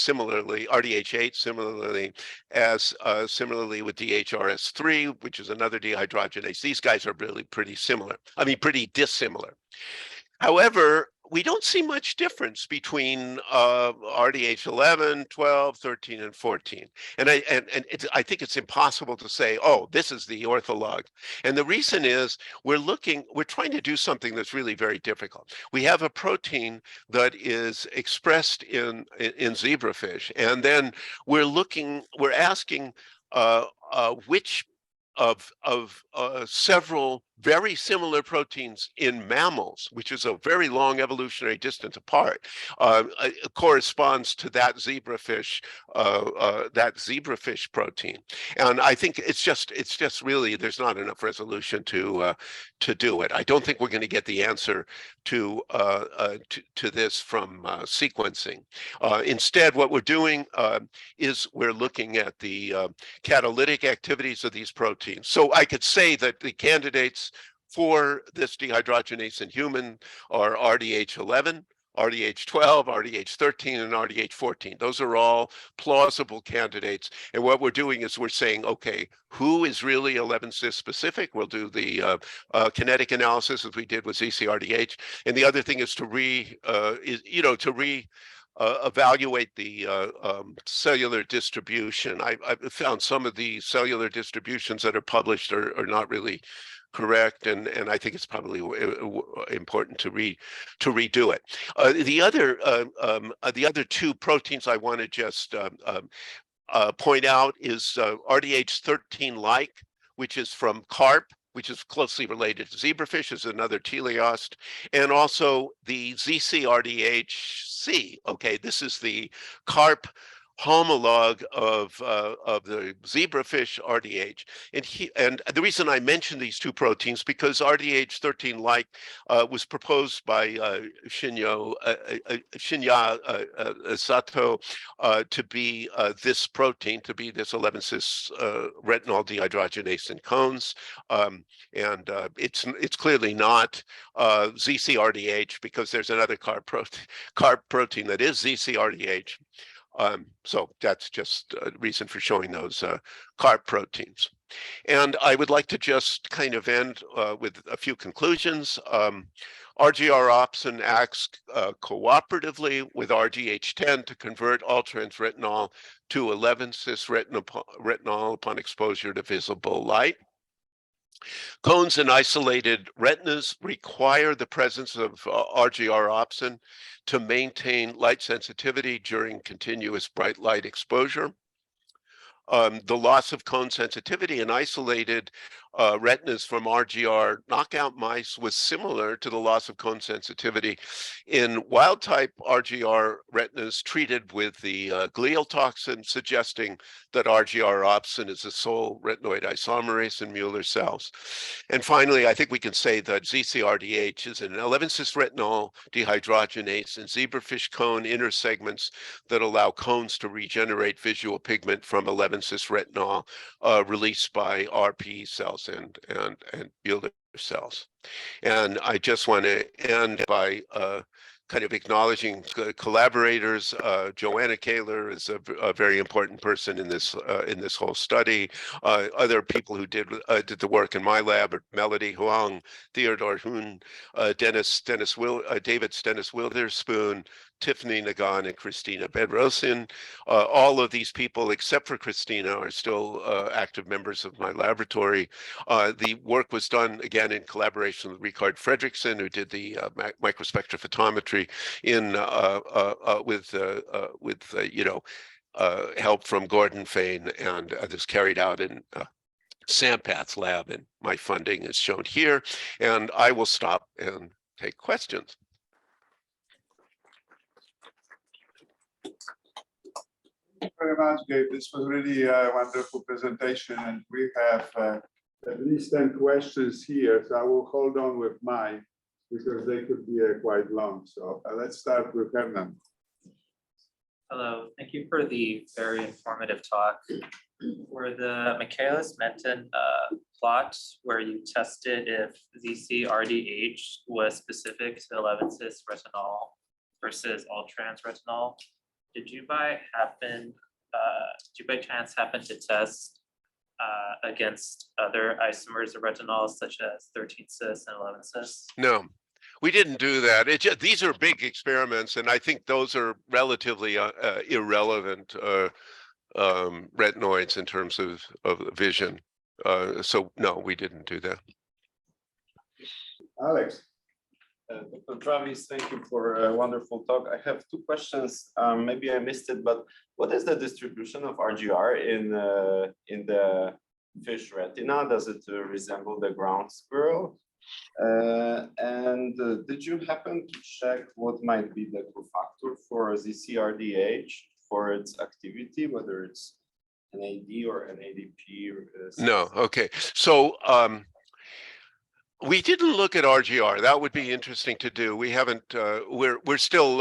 similarly, similarly with DHRS3, which is another dehydrogenase. These guys are really pretty similar. Pretty dissimilar. However, we don't see much difference between RDH 11, 12, 13, and 14. And I think it's impossible to say, oh, this is the ortholog. And the reason is we're trying to do something that's really very difficult. We have a protein that is expressed in zebrafish, and then we're asking which of several very similar proteins in mammals, which is a very long evolutionary distance apart, corresponds to that zebrafish protein. And I think it's just really there's not enough resolution to do it. I don't think we're going to get the answer to this from sequencing. Instead, what we're doing is we're looking at the catalytic activities of these proteins. So I could say that the candidates for this dehydrogenase in human are RDH11, RDH12, RDH13, and RDH14. Those are all plausible candidates. And what we're doing is we're saying, okay, who is really 11-cis specific? We'll do the kinetic analysis as we did with Zcrdh. And the other thing is to evaluate the cellular distribution. I've found some of the cellular distributions that are published are not really correct, and I think it's probably important to redo it. The other two proteins I want to just point out is RDH13-like, which is from carp, which is closely related to zebrafish, is another teleost, and also the Zcrdhc. Okay, this is the carp homolog of the zebrafish RDH. And the reason I mention these two proteins because RDH13-like was proposed by Shinya Sato to be this protein, to be this 11-cis retinol dehydrogenase in cones. And it's clearly not Zcrdh because there's another carp protein that is Zcrdh. So that's just a reason for showing those carp proteins. And I would like to just kind of end with a few conclusions. RGR opsin acts cooperatively with RGH10 to convert all-trans retinol to 11-cis retinol upon exposure to visible light. Cones and isolated retinas require the presence of RGR opsin to maintain light sensitivity during continuous bright light exposure. The loss of cone sensitivity in isolated retinas from RGR knockout mice was similar to the loss of cone sensitivity in wild type RGR retinas treated with the glial toxin, suggesting that RGR opsin is the sole retinoid isomerase in Mueller cells. And finally, I think we can say that Zcrdh is an 11-cis retinol dehydrogenase in zebrafish cone inner segments that allow cones to regenerate visual pigment from 11-cis retinol released by RPE cells and Mueller cells. And I just want to end by kind of acknowledging collaborators. Joanna Kaler is a very important person in this whole study. Other people who did the work in my lab are Melody Huang, Theodore Hoon, David Stennis Witherspoon, Tiffany Nagan, and Christina Bedrosian. All of these people, except for Christina, are still active members of my laboratory. The work was done again in collaboration with Richard Fredrickson, who did the microspectrophotometry with help from Gordon Fain, and this carried out in Sampath's lab, and my funding is shown here. And I will stop and take questions. Thank you very much, Gabe. This was really a wonderful presentation, and we have at least 10 questions here. So I will hold on with mine because they could be quite long. So let's start with Hernan. Hello, thank you for the very informative talk. For the Michaelis-Menten plot where you tested if Zcrdh was specific to 11-cis retinol versus all-trans retinol, did you by chance happen to test against other isomers of retinol such as 13-cis and 11-cis? No, we didn't do that. These are big experiments, and I think those are relatively irrelevant retinoids in terms of vision. So no, we didn't do that. Alex. Dr. Travis, thank you for a wonderful talk. I have two questions. Maybe I missed it, but what is the distribution of RGR in the fish retina? Does it resemble the ground squirrel? Did you happen to check what might be the cofactor for Zcrdh for its activity, whether it's NAD or NADP? No, okay. So we didn't look at RGR. That would be interesting to do. We haven't. We're still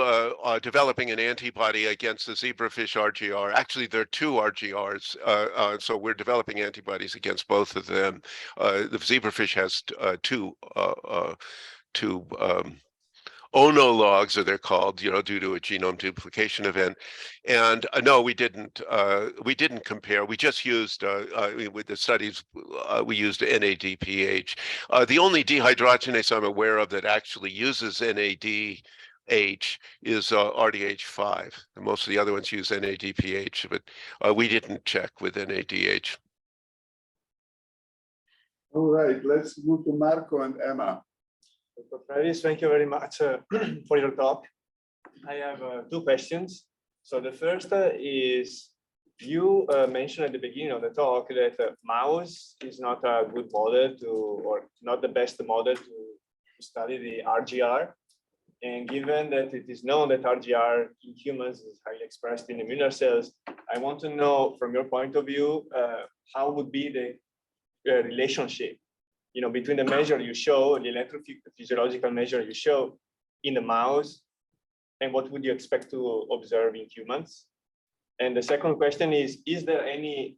developing an antibody against the zebrafish RGR. Actually, there are two RGRs, so we're developing antibodies against both of them. The zebrafish has two onologs, or they're called, due to a genome duplication event. And no, we didn't compare. We just used with the studies, we used NADPH. The only dehydrogenase I'm aware of that actually uses NADH is RDH5. And most of the other ones use NADPH, but we didn't check with NADH. All right, let's move to Marco and Emma. Dr. Travis, thank you very much for your talk. I have two questions. So the first is, you mentioned at the beginning of the talk that mouse is not a good model or not the best model to study the RGR. And given that it is known that RGR in humans is highly expressed in immune cells, I want to know from your point of view, how would be the relationship between the measure you show, the electrophysiological measure you show in the mouse, and what would you expect to observe in humans? And the second question is there any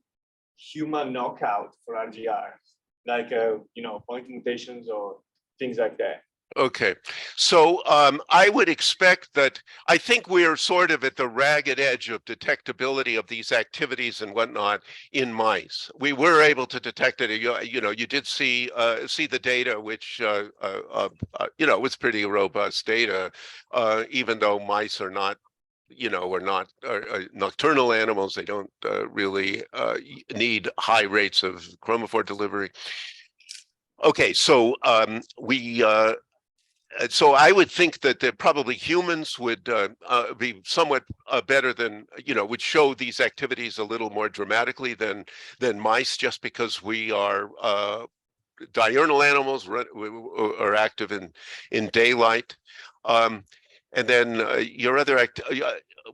human knockout for RGR, like point mutations or things like that? Okay, so I would expect that. I think we're sort of at the ragged edge of detectability of these activities and whatnot in mice. We were able to detect it. You did see the data, which was pretty robust data, even though mice are not. Are not nocturnal animals. They don't really need high rates of chromophore delivery. Okay, so so I would think that probably humans would be somewhat better than, would show these activities a little more dramatically than mice, just because we are diurnal animals, are active in daylight. And then your other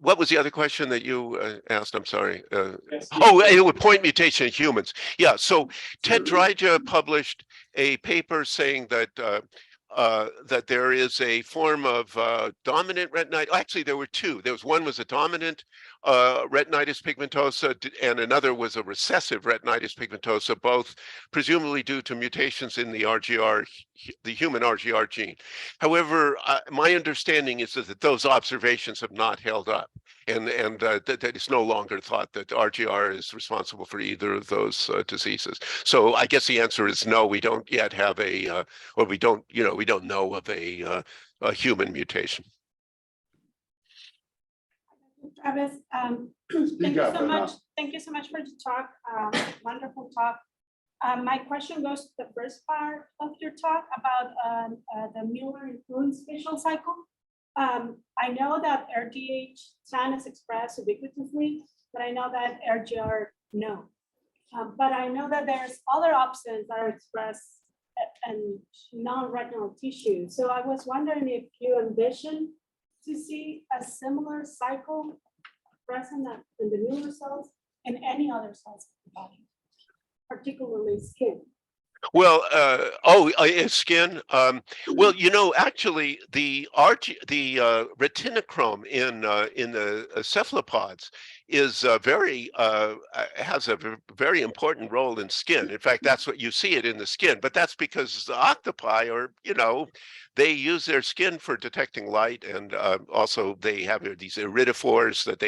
what was the other question that you asked? I'm sorry. It would point mutation in humans. Yeah. So Zcrdh published a paper saying that that there is a form of dominant retinitis. Actually, there were two. One was a dominant retinitis pigmentosa, and another was a recessive retinitis pigmentosa, both presumably due to mutations in the the human RGR gene. However, my understanding is that those observations have not held up, and that it's no longer thought that RGR is responsible for either of those diseases. So I guess the answer is no. We don't yet have we don't know of a human mutation. Travis, thank you so much. Thank you so much for the talk. Wonderful talk. My question goes to the first part of your talk about the Mueller-influenced visual cycle. I know that RDH10 is expressed ubiquitously, but I know that RGR no. But I know that there's other opsins that are expressed in non-retinal tissue. So I was wondering if you envision to see a similar cycle present in the Mueller cells and any other cells of the body, particularly skin. Well, skin. Well, actually, the retinochrome in the cephalopods is has a very important role in skin. In fact, that's what you see it in the skin. But that's because the octopi are, they use their skin for detecting light, and also they have these iridophores that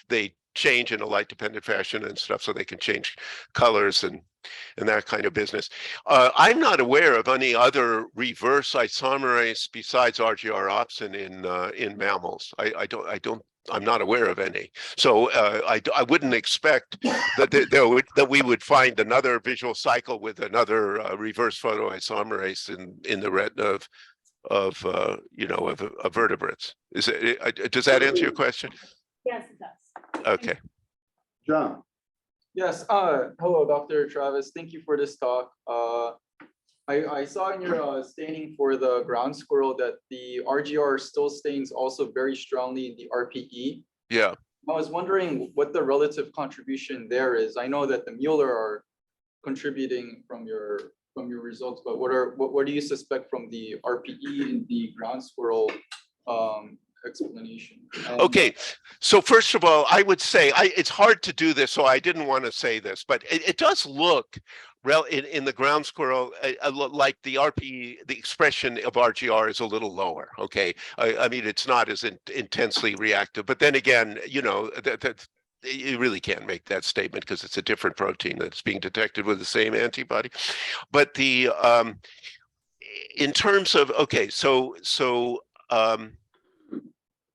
they change in a light-dependent fashion and stuff, so they can change colors and that kind of business. I'm not aware of any other reverse isomerase besides RGR opsin in mammals. I'm not aware of any. So I wouldn't expect that we would find another visual cycle with another reverse photoisomerase in the retina of vertebrates. Does that answer your question? Yes, it does. Okay. John. Yes, hello, Dr. Travis. Thank you for this talk. I saw in your staining for the ground squirrel that the RGR still stains also very strongly in the RPE. Yeah. I was wondering what the relative contribution there is. I know that the Mueller are contributing from your results, but what do you suspect from the RPE in the ground squirrel explanation? And, Okay, so first of all, I would say it's hard to do this, so I didn't want to say this, but it does look in the ground squirrel like the RPE, the expression of RGR is a little lower. Okay, I mean it's not as intensely reactive, but then again, you know that. You really can't make that statement because it's a different protein that's being detected with the same antibody. But the in terms of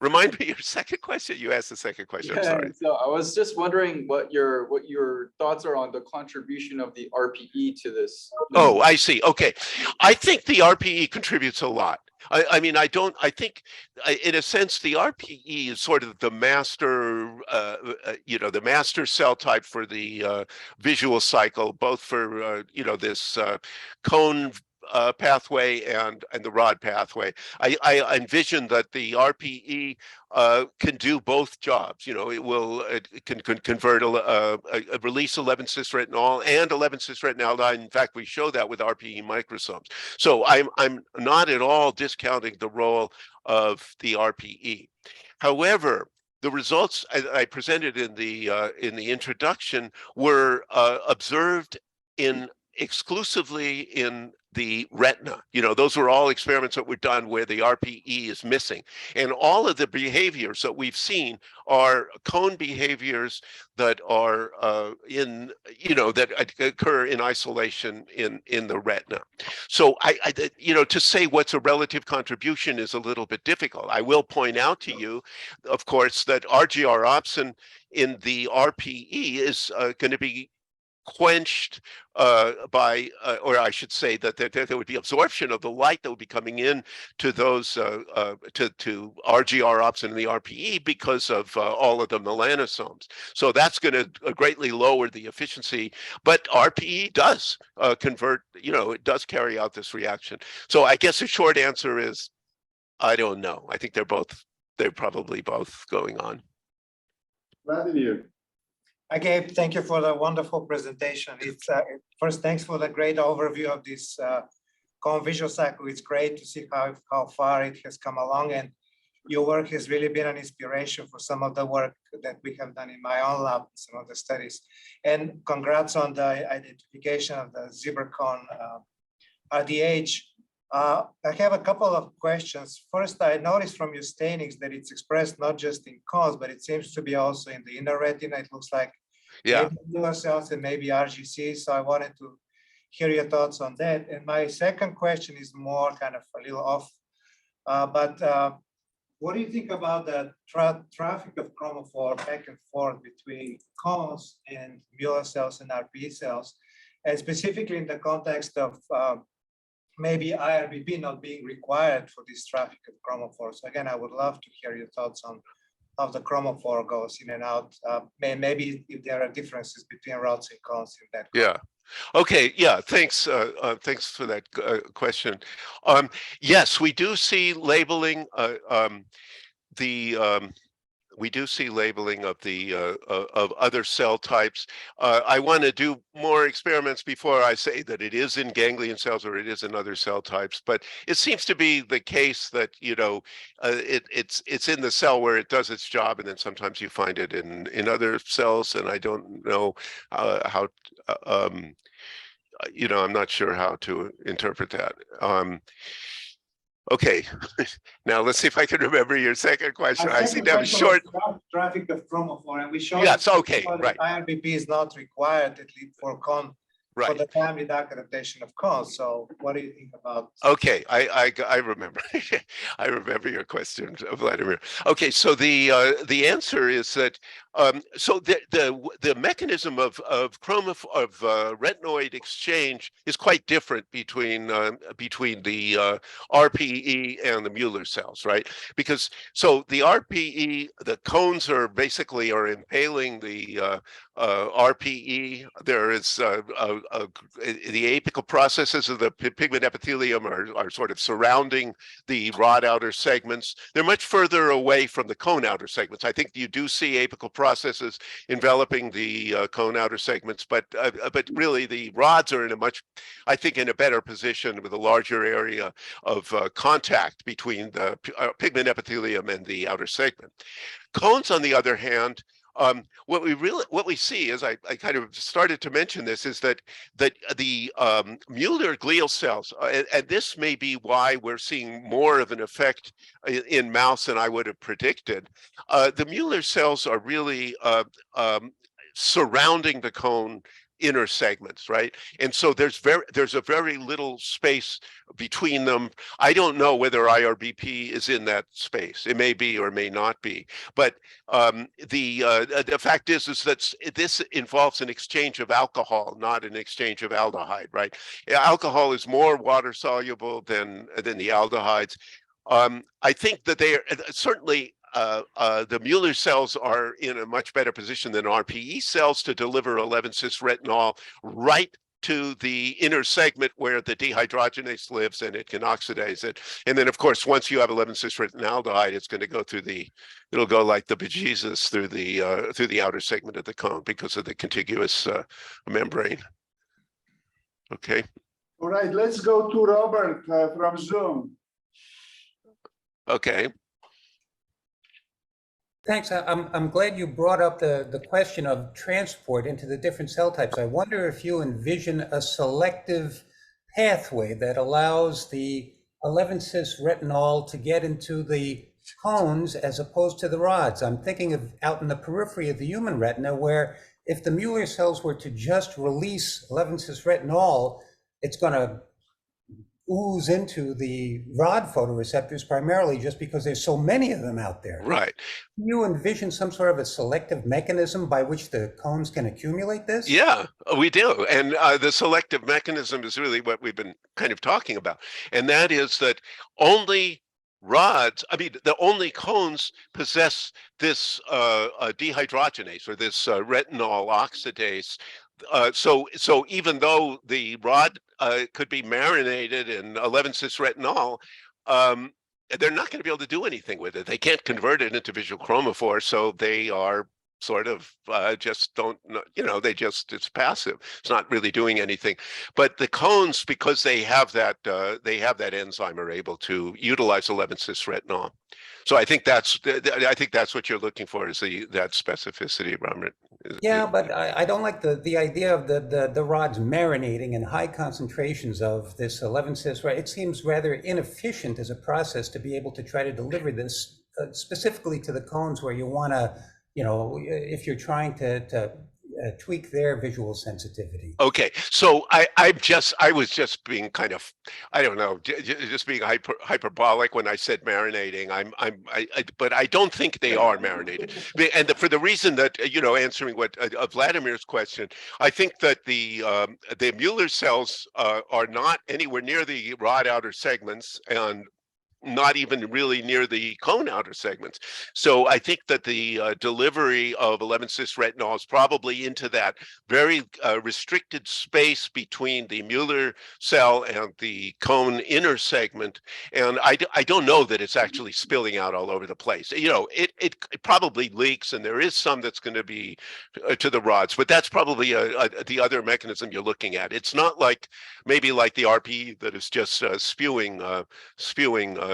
remind me your second question. You asked the second question. I'm sorry. So I was just wondering what your thoughts are on the contribution of the RPE to this. Oh, I see. Okay. I think the RPE contributes a lot. I mean, I think in a sense, the RPE is sort of the master, the master cell type for the visual cycle, both for, this cone pathway and the rod pathway. I envision that the RPE can do both jobs. It can convert release 11-cis retinol and 11-cis retinaldehyde. In fact, we show that with RPE microsomes. So I'm not at all discounting the role of the RPE. However, the results I presented in the introduction were observed exclusively in the retina. Those were all experiments that were done where the RPE is missing. And all of the behaviors that we've seen are cone behaviors that are that occur in isolation in the retina. So to say what's a relative contribution is a little bit difficult. I will point out to you, of course, that RGR opsin in the RPE is going to be quenched by, or I should say that there would be absorption of the light that would be coming in to those to RGR opsin in the RPE because of all of the melanosomes. So that's going to greatly lower the efficiency. But RPE does convert, it does carry out this reaction. So I guess the short answer is, I don't know. I think they're probably both going on. Vladimir. Gabe, thank you for the wonderful presentation. It's first, thanks for the great overview of this cone visual cycle. It's great to see how far it has come along, and your work has really been an inspiration for some of the work that we have done in my own lab, some of the studies. And congrats on the identification of the zebra cone RDH. I have a couple of questions. First, I noticed from your stainings that it's expressed not just in cones, but it seems to be also in the inner retina. It looks like maybe cells and maybe RGC. So I wanted to hear your thoughts on that. And my second question is more kind of a little off, but what do you think about the traffic of chromophore back and forth between cones and Mueller cells and RPE cells, and specifically in the context of maybe IRBP not being required for this traffic of chromophores? So again, I would love to hear your thoughts on how the chromophore goes in and out. Maybe if there are differences between rods and cones in that. Yeah. Okay. Yeah. Thanks. Thanks for that question. Yes, we do see labeling. We do see labeling of the of other cell types. I want to do more experiments before I say that it is in ganglion cells or it is in other cell types. But it seems to be the case that it's in the cell where it does its job, and then sometimes you find it in other cells. And I don't know how. I'm not sure how to interpret that. Okay, now let's see if I can remember your second question. I see that was short. Traffic of chromophore, and we showed yes, okay, right. IRBP is not required at least for cone for the timely documentation of cones. So what do you think about? Okay, I remember. I remember your question, Vladimir. Okay, so the answer is that so the mechanism of retinoid exchange is quite different between the RPE and the Mueller cells, right? Because so the RPE, the cones are basically impaling the RPE. There is the apical processes of the pigment epithelium are sort of surrounding the rod outer segments. They're much further away from the cone outer segments. I think you do see apical processes enveloping the cone outer segments, but really the rods are in a much, I think, in a better position with a larger area of contact between the pigment epithelium and the outer segment. Cones, on the other hand, what we see, as I kind of started to mention this, is that the Mueller glial cells, and this may be why we're seeing more of an effect in mouse than I would have predicted. The Mueller cells are really surrounding the cone inner segments, right? And so there's a very little space between them. I don't know whether IRBP is in that space. It may be or may not be. But the fact is that this involves an exchange of alcohol, not an exchange of aldehyde, right? Alcohol is more water soluble than the aldehydes. I think that they are certainly. The Mueller cells are in a much better position than RPE cells to deliver 11-cis retinol right to the inner segment where the dehydrogenase lives, and it can oxidize it. And then, of course, once you have 11-cis retinaldehyde, it's going to go through it'll go like the bejesus through the outer segment of the cone because of the contiguous membrane. Okay. All right, let's go to Robert from Zoom. Okay. Thanks. I'm glad you brought up the question of transport into the different cell types. I wonder if you envision a selective pathway that allows the 11-cis retinol to get into the cones as opposed to the rods. I'm thinking of out in the periphery of the human retina, where if the Mueller cells were to just release 11-cis retinol, it's going to ooze into the rod photoreceptors primarily just because there's so many of them out there. Right. Do you envision some sort of a selective mechanism by which the cones can accumulate this? Yeah, we do. And the selective mechanism is really what we've been kind of talking about. And that is that only the only cones possess this dehydrogenase or this retinol oxidase. So even though the rod could be marinated in 11-cis retinol, they're not going to be able to do anything with it. They can't convert it into visual chromophore, so they are sort of just don't, it's passive. It's not really doing anything. But the cones, because they have that enzyme, are able to utilize 11-cis retinol. So I think that's what you're looking for, is that specificity, Robert. Yeah, but I don't like the idea of the rods marinating in high concentrations of this 11-cis, right? It seems rather inefficient as a process to be able to try to deliver this specifically to the cones where you want to, if you're trying to tweak their visual sensitivity. Okay, so I was just being kind of, I don't know, just being hyperbolic when I said marinating. But I don't think they are marinated, and for the reason that answering what Vladimir's question, I think that the Mueller cells are not anywhere near the rod outer segments and not even really near the cone outer segments. So I think that the delivery of 11-cis retinol is probably into that very restricted space between the Mueller cell and the cone inner segment. And I don't know that it's actually spilling out all over the place. It probably leaks, and there is some that's going to be to the rods, but that's probably the other mechanism you're looking at. It's not maybe like the RPE that is just spewing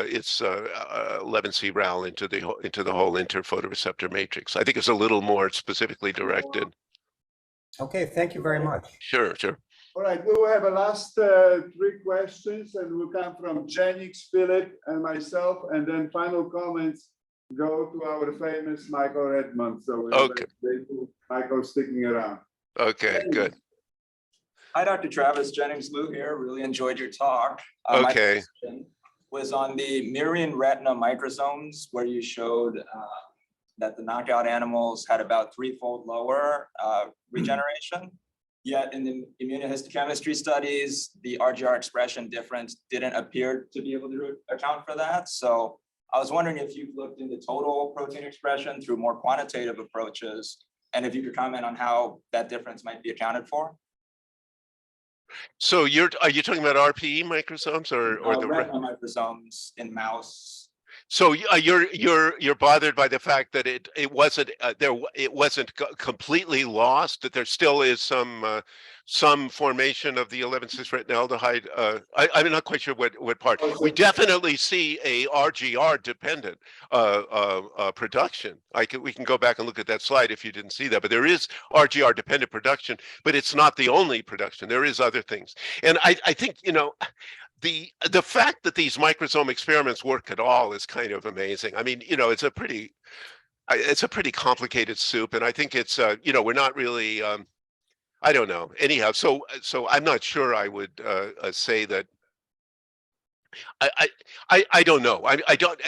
its 11C RAL into the whole interphotoreceptor matrix. I think it's a little more specifically directed. Okay, thank you very much. Sure. All right, we will have a last 3 questions, and will come from Jennings, Philip, and myself, and then final comments go to our famous Michael Redmond. So we're grateful Michael sticking around. Okay, good. Hi, Dr. Travis. Jennings Lou here. Really enjoyed your talk. Okay. My question was on the murine retina microsomes, where you showed that the knockout animals had about 3-fold lower regeneration. Yet in the immunohistochemistry studies, the RGR expression difference didn't appear to be able to account for that. So I was wondering if you've looked into total protein expression through more quantitative approaches And if you could comment on how that difference might be accounted for? So are you talking about RPE microsomes or the Retinal microsomes in mouse. So you're bothered by the fact that it wasn't it wasn't completely lost, that there still is some formation of the 11-cis retinaldehyde. I'm not quite sure what part. We definitely see a RGR dependent production. We can go back and look at that slide if you didn't see that, but there is RGR dependent production, but it's not the only production. There is other things, and I think the fact that these microsome experiments work at all is kind of amazing. I mean, it's a pretty complicated soup, and I think it's we're not really I don't know. Anyhow, so I'm not sure I would say that. I don't know. I don't.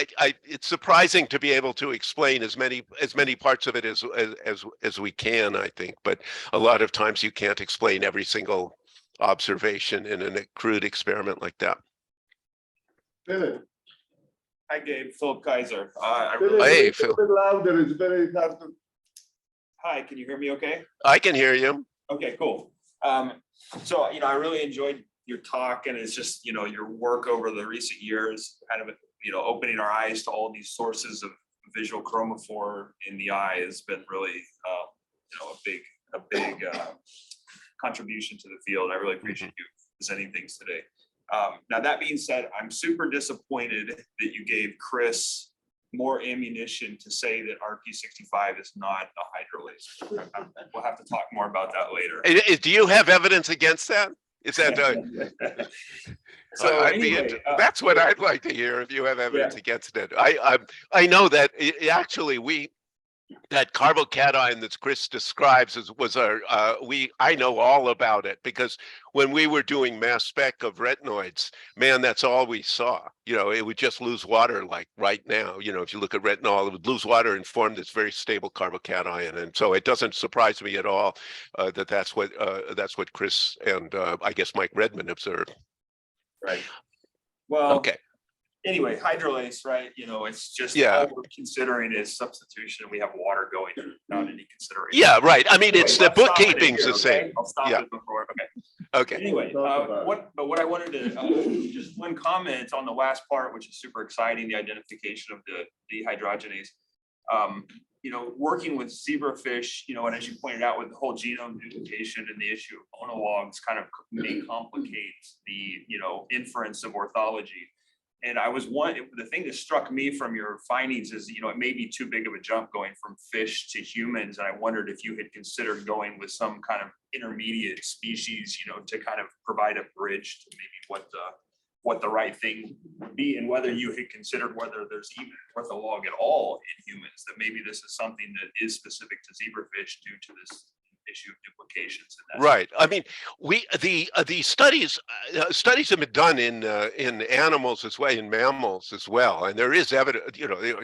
It's surprising to be able to explain as many parts of it as we can, I think, but a lot of times you can't explain every single observation in a crude experiment like that. Philip, Hi, Gabe. Philip Kaiser. Hey, Phil. A bit louder, it's very hard to. Hi, can you hear me okay? I can hear you. Okay, cool. So, I really enjoyed your talk, and it's just, your work over the recent years, kind of, opening our eyes to all these sources of visual chromophore in the eye has been really, a big contribution to the field. I really appreciate you presenting things today. Now, that being said, I'm super disappointed that you gave Chris more ammunition to say that RP65 is not a hydrolase. We'll have to talk more about that later. Do you have evidence against that? Is that so anyway, that's what I'd like to hear, if you have evidence against it. I know that actually that carbocation that Chris describes was I know all about it, because when we were doing mass spec of retinoids, man, that's all we saw. It would just lose water, like right now. If you look at retinol, it would lose water and form this very stable carbocation. And so it doesn't surprise me at all that's what Chris and I guess Mike Redmond observed. Right. Well, okay. Anyway, hydrolase, right? It's just all we're considering is substitution. We have water going without any consideration. Yeah, right. I mean, anyway, it's the bookkeeping's the same. I'll stop it before. Okay. Anyway, what I wanted to just one comment on the last part, which is super exciting, the identification of the dehydrogenase. Working with zebrafish, and as you pointed out, with the whole genome duplication and the issue of orthologs kind of may complicate the inference of orthology. And the thing that struck me from your findings is, it may be too big of a jump going from fish to humans. And I wondered if you had considered going with some kind of intermediate species, to kind of provide a bridge to maybe what the right thing would be, and whether you had considered whether there's even ortholog at all in humans, that maybe this is something that is specific to zebrafish due to this issue of duplications. Right. I mean, the studies have been done in animals as well, in mammals as well, and there is evidence.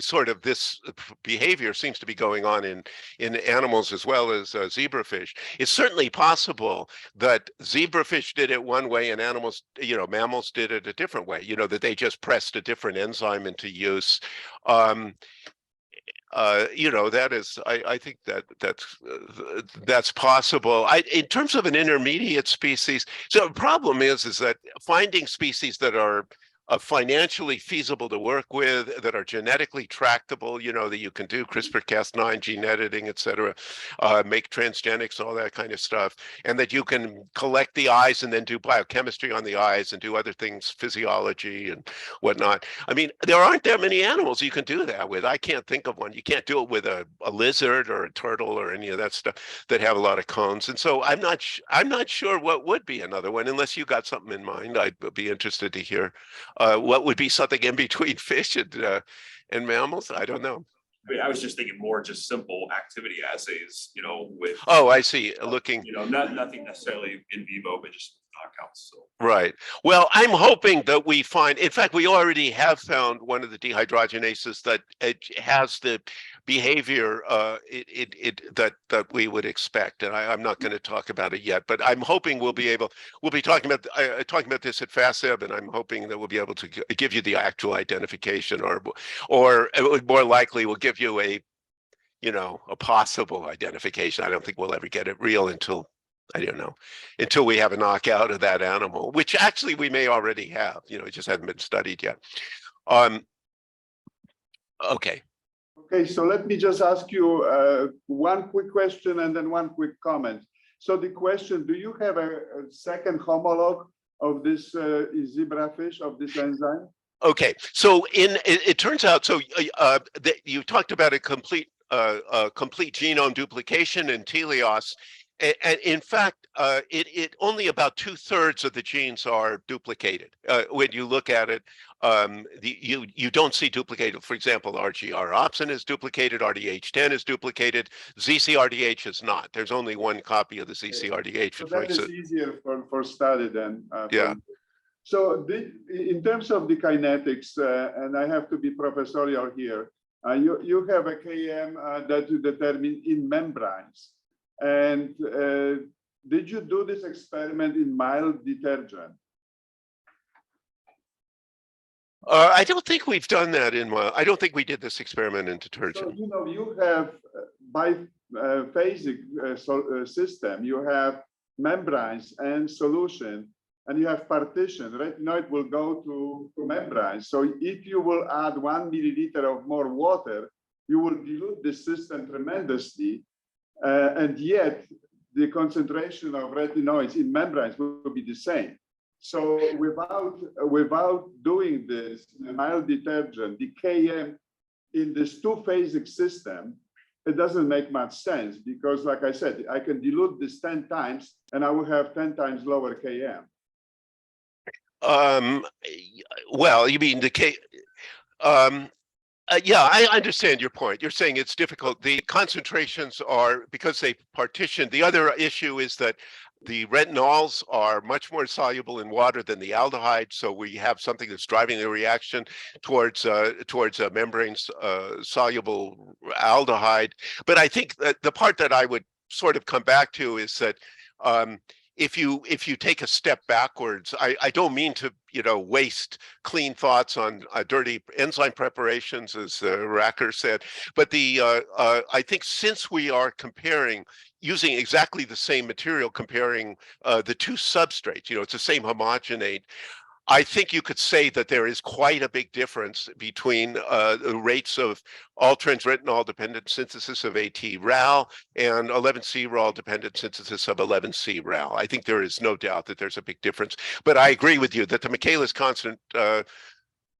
Sort of this behavior seems to be going on in animals as well as zebrafish. It's certainly possible that zebrafish did it one way and mammals did it a different way. That they just pressed a different enzyme into use. That is, I think that's possible. In terms of an intermediate species, so the problem is that finding species that are financially feasible to work with, that are genetically tractable, that you can do CRISPR-Cas9 gene editing, et cetera, make transgenics, all that kind of stuff, and that you can collect the eyes and then do biochemistry on the eyes and do other things, physiology and whatnot. I mean, there aren't that many animals you can do that with. I can't think of one. You can't do it with a lizard or a turtle or any of that stuff that have a lot of cones. And so I'm not sure what would be another one, unless you got something in mind. I'd be interested to hear. What would be something in between fish and mammals? I don't know. I was just thinking more just simple activity assays, with. Oh, I see. Looking. Nothing necessarily in vivo, but just knockouts. So. Right. Well, I'm hoping that we find. In fact, we already have found one of the dehydrogenases that it has the behavior that we would expect, and I'm not going to talk about it yet, but I'm hoping we'll be talking about this at FASEB, and I'm hoping that we'll be able to give you the actual identification, or more likely we'll give you you know, a possible identification. I don't think we'll ever get it real until, I don't know, until we have a knockout of that animal, which actually we may already have, you know, it just hasn't been studied yet. Okay. Okay, so let me just ask you one quick question and then one quick comment. So the question, do you have a second homolog of this zebrafish, of this enzyme? Okay, so it turns out, so that you talked about a complete genome duplication in Teleos. And in fact, it only about 2/3 of the genes are duplicated. When you look at it, you don't see duplicated. For example, RGR opsin is duplicated, RDH10 is duplicated, Zcrdh is not. There's only one copy of the Zcrdh. So that is easier for study then. Yeah. So in terms of the kinetics, and I have to be professorial here, you have a Km that you determine in membranes. And did you do this experiment in mild detergent? I don't think we've done that I don't think we did this experiment in detergent. So, you know, you have biphasic system, you have membranes and solution, and you have partition. Retinoid will go to membranes. So if you will add 1 milliliter of more water, you will dilute the system tremendously. And yet the concentration of retinoids in membranes will be the same. So without doing this in a mild detergent, the Km in this two-phasic system, it doesn't make much sense because, like I said, I can dilute this 10 times and I will have 10 times lower Km. Well, you mean the K. Yeah, I understand your point. You're saying it's difficult. The concentrations are, because they partition. The other issue is that the retinols are much more soluble in water than the aldehyde. So we have something that's driving the reaction towards a membrane soluble aldehyde. But I think that the part that I would sort of come back to is that if you take a step backwards, I don't mean to, you know, waste clean thoughts on dirty enzyme preparations, as Racker said, but I think since we are comparing using exactly the same material, comparing the two substrates, you know, it's the same homogenate. I think you could say that there is quite a big difference between the rates of all-trans retinol dependent synthesis of AT-RAL and 11C-RAL dependent synthesis of 11C-RAL. I think there is no doubt that there's a big difference. But I agree with you that the Michaelis constant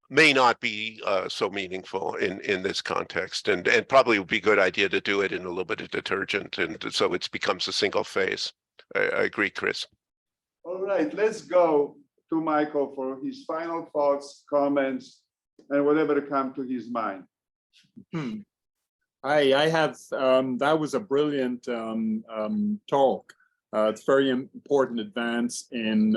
may not be so meaningful in this context, and probably would be a good idea to do it in a little bit of detergent, and so it becomes a single phase. I agree, Chris. All right, let's go to Michael for his final thoughts, comments, and whatever come to his mind. I have, that was a brilliant talk. It's very important advance in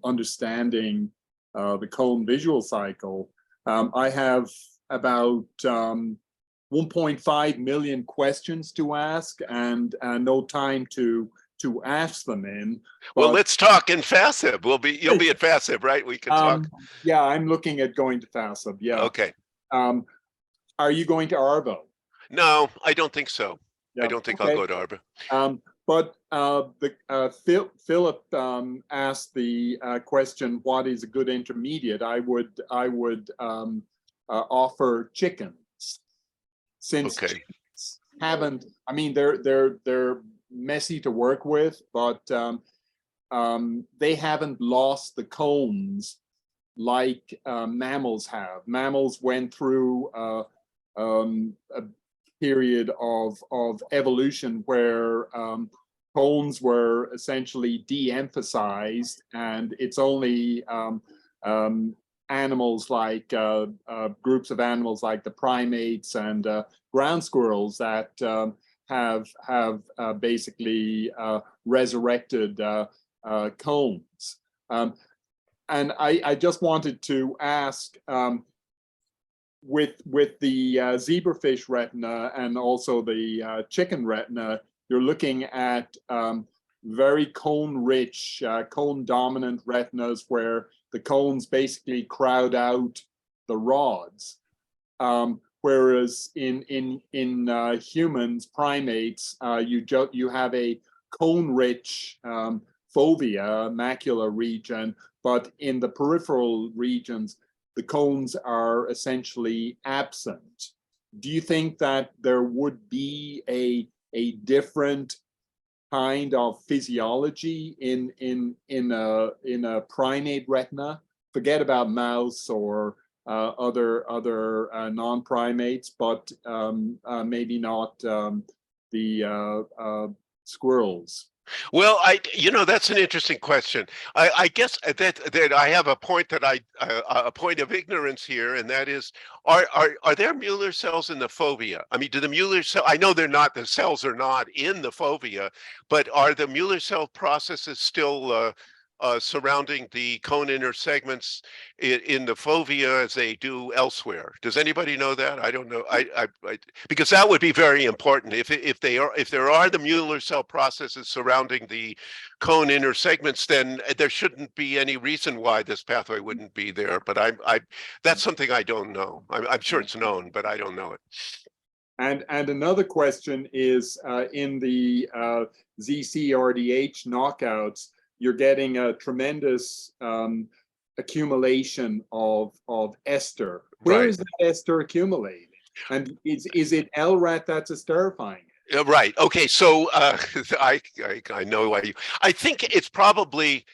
understanding the cone visual cycle. I have about 1.5 million questions to ask and no time to ask them in. Well, let's talk in FASIB. You'll be at FASIB, right? We can talk. Yeah, I'm looking at going to FASIB. Yeah. Okay. Are you going to ARBO? No, I don't think so. Yeah. I don't think I'll go to ARBO. But Philip asked the question, what is a good intermediate? I would offer chickens, since chickens haven't. I mean, they're messy to work with, but they haven't lost the cones like mammals have. Mammals went through a period of evolution where cones were essentially de-emphasized, and it's only animals like groups of animals like the primates and ground squirrels that have basically resurrected cones. And I just wanted to ask, with the zebrafish retina and also the chicken retina, you're looking at very cone-rich, cone-dominant retinas where the cones basically crowd out the rods. whereas in humans, primates, you have a cone-rich fovea, macular region, but in the peripheral regions, the cones are essentially absent. Do you think that there would be a different kind of physiology in a primate retina? Forget about mouse or other non-primates, but maybe not the squirrels. Well, that's an interesting question. I guess that I have a point that a point of ignorance here, and that is, are there Mueller cells in the fovea? I mean, do the Mueller cell? I know they're not. The cells are not in the fovea, but are the Mueller cell processes still surrounding the cone inner segments in the fovea as they do elsewhere? Does anybody know that? I don't know. I because that would be very important. If there are the Mueller cell processes surrounding the cone inner segments, then there shouldn't be any reason why this pathway wouldn't be there. But that's something I don't know. I'm sure it's known, but I don't know it. And another question is in the Zcrdh knockouts, you're getting a tremendous accumulation of ester. Where is that ester accumulated? And is it LRAT that's esterifying it? Right. Okay. So I know why you. I think it's probably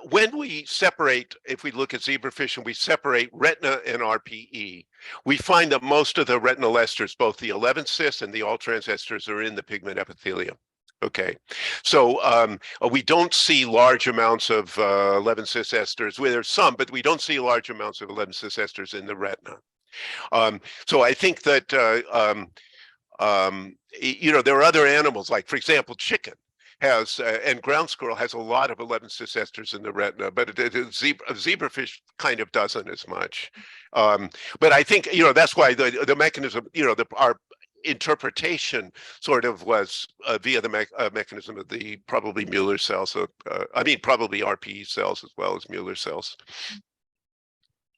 when we separate. If we look at zebrafish and we separate retina and RPE, we find that most of the retinal esters, both the 11-cis and the all-trans esters, are in the pigment epithelium. Okay, so we don't see large amounts of 11-cis esters. Well, there's some, but we don't see large amounts of 11-cis esters in the retina. So I think that there are other animals, like, for example, chicken has and ground squirrel has a lot of 11-cis esters in the retina, but zebrafish kind of doesn't as much. But I think that's why the mechanism, our interpretation sort of was via the mechanism of the probably Mueller cells. So I mean, probably RPE cells as well as Mueller cells.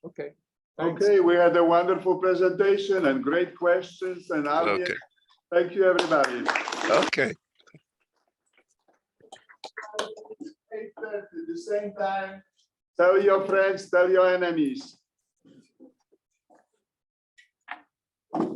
Okay. Thanks. Okay, we had a wonderful presentation and great questions and audience. Okay. Thank you, everybody. Okay. 8:30, the same time. Tell your friends, tell your enemies.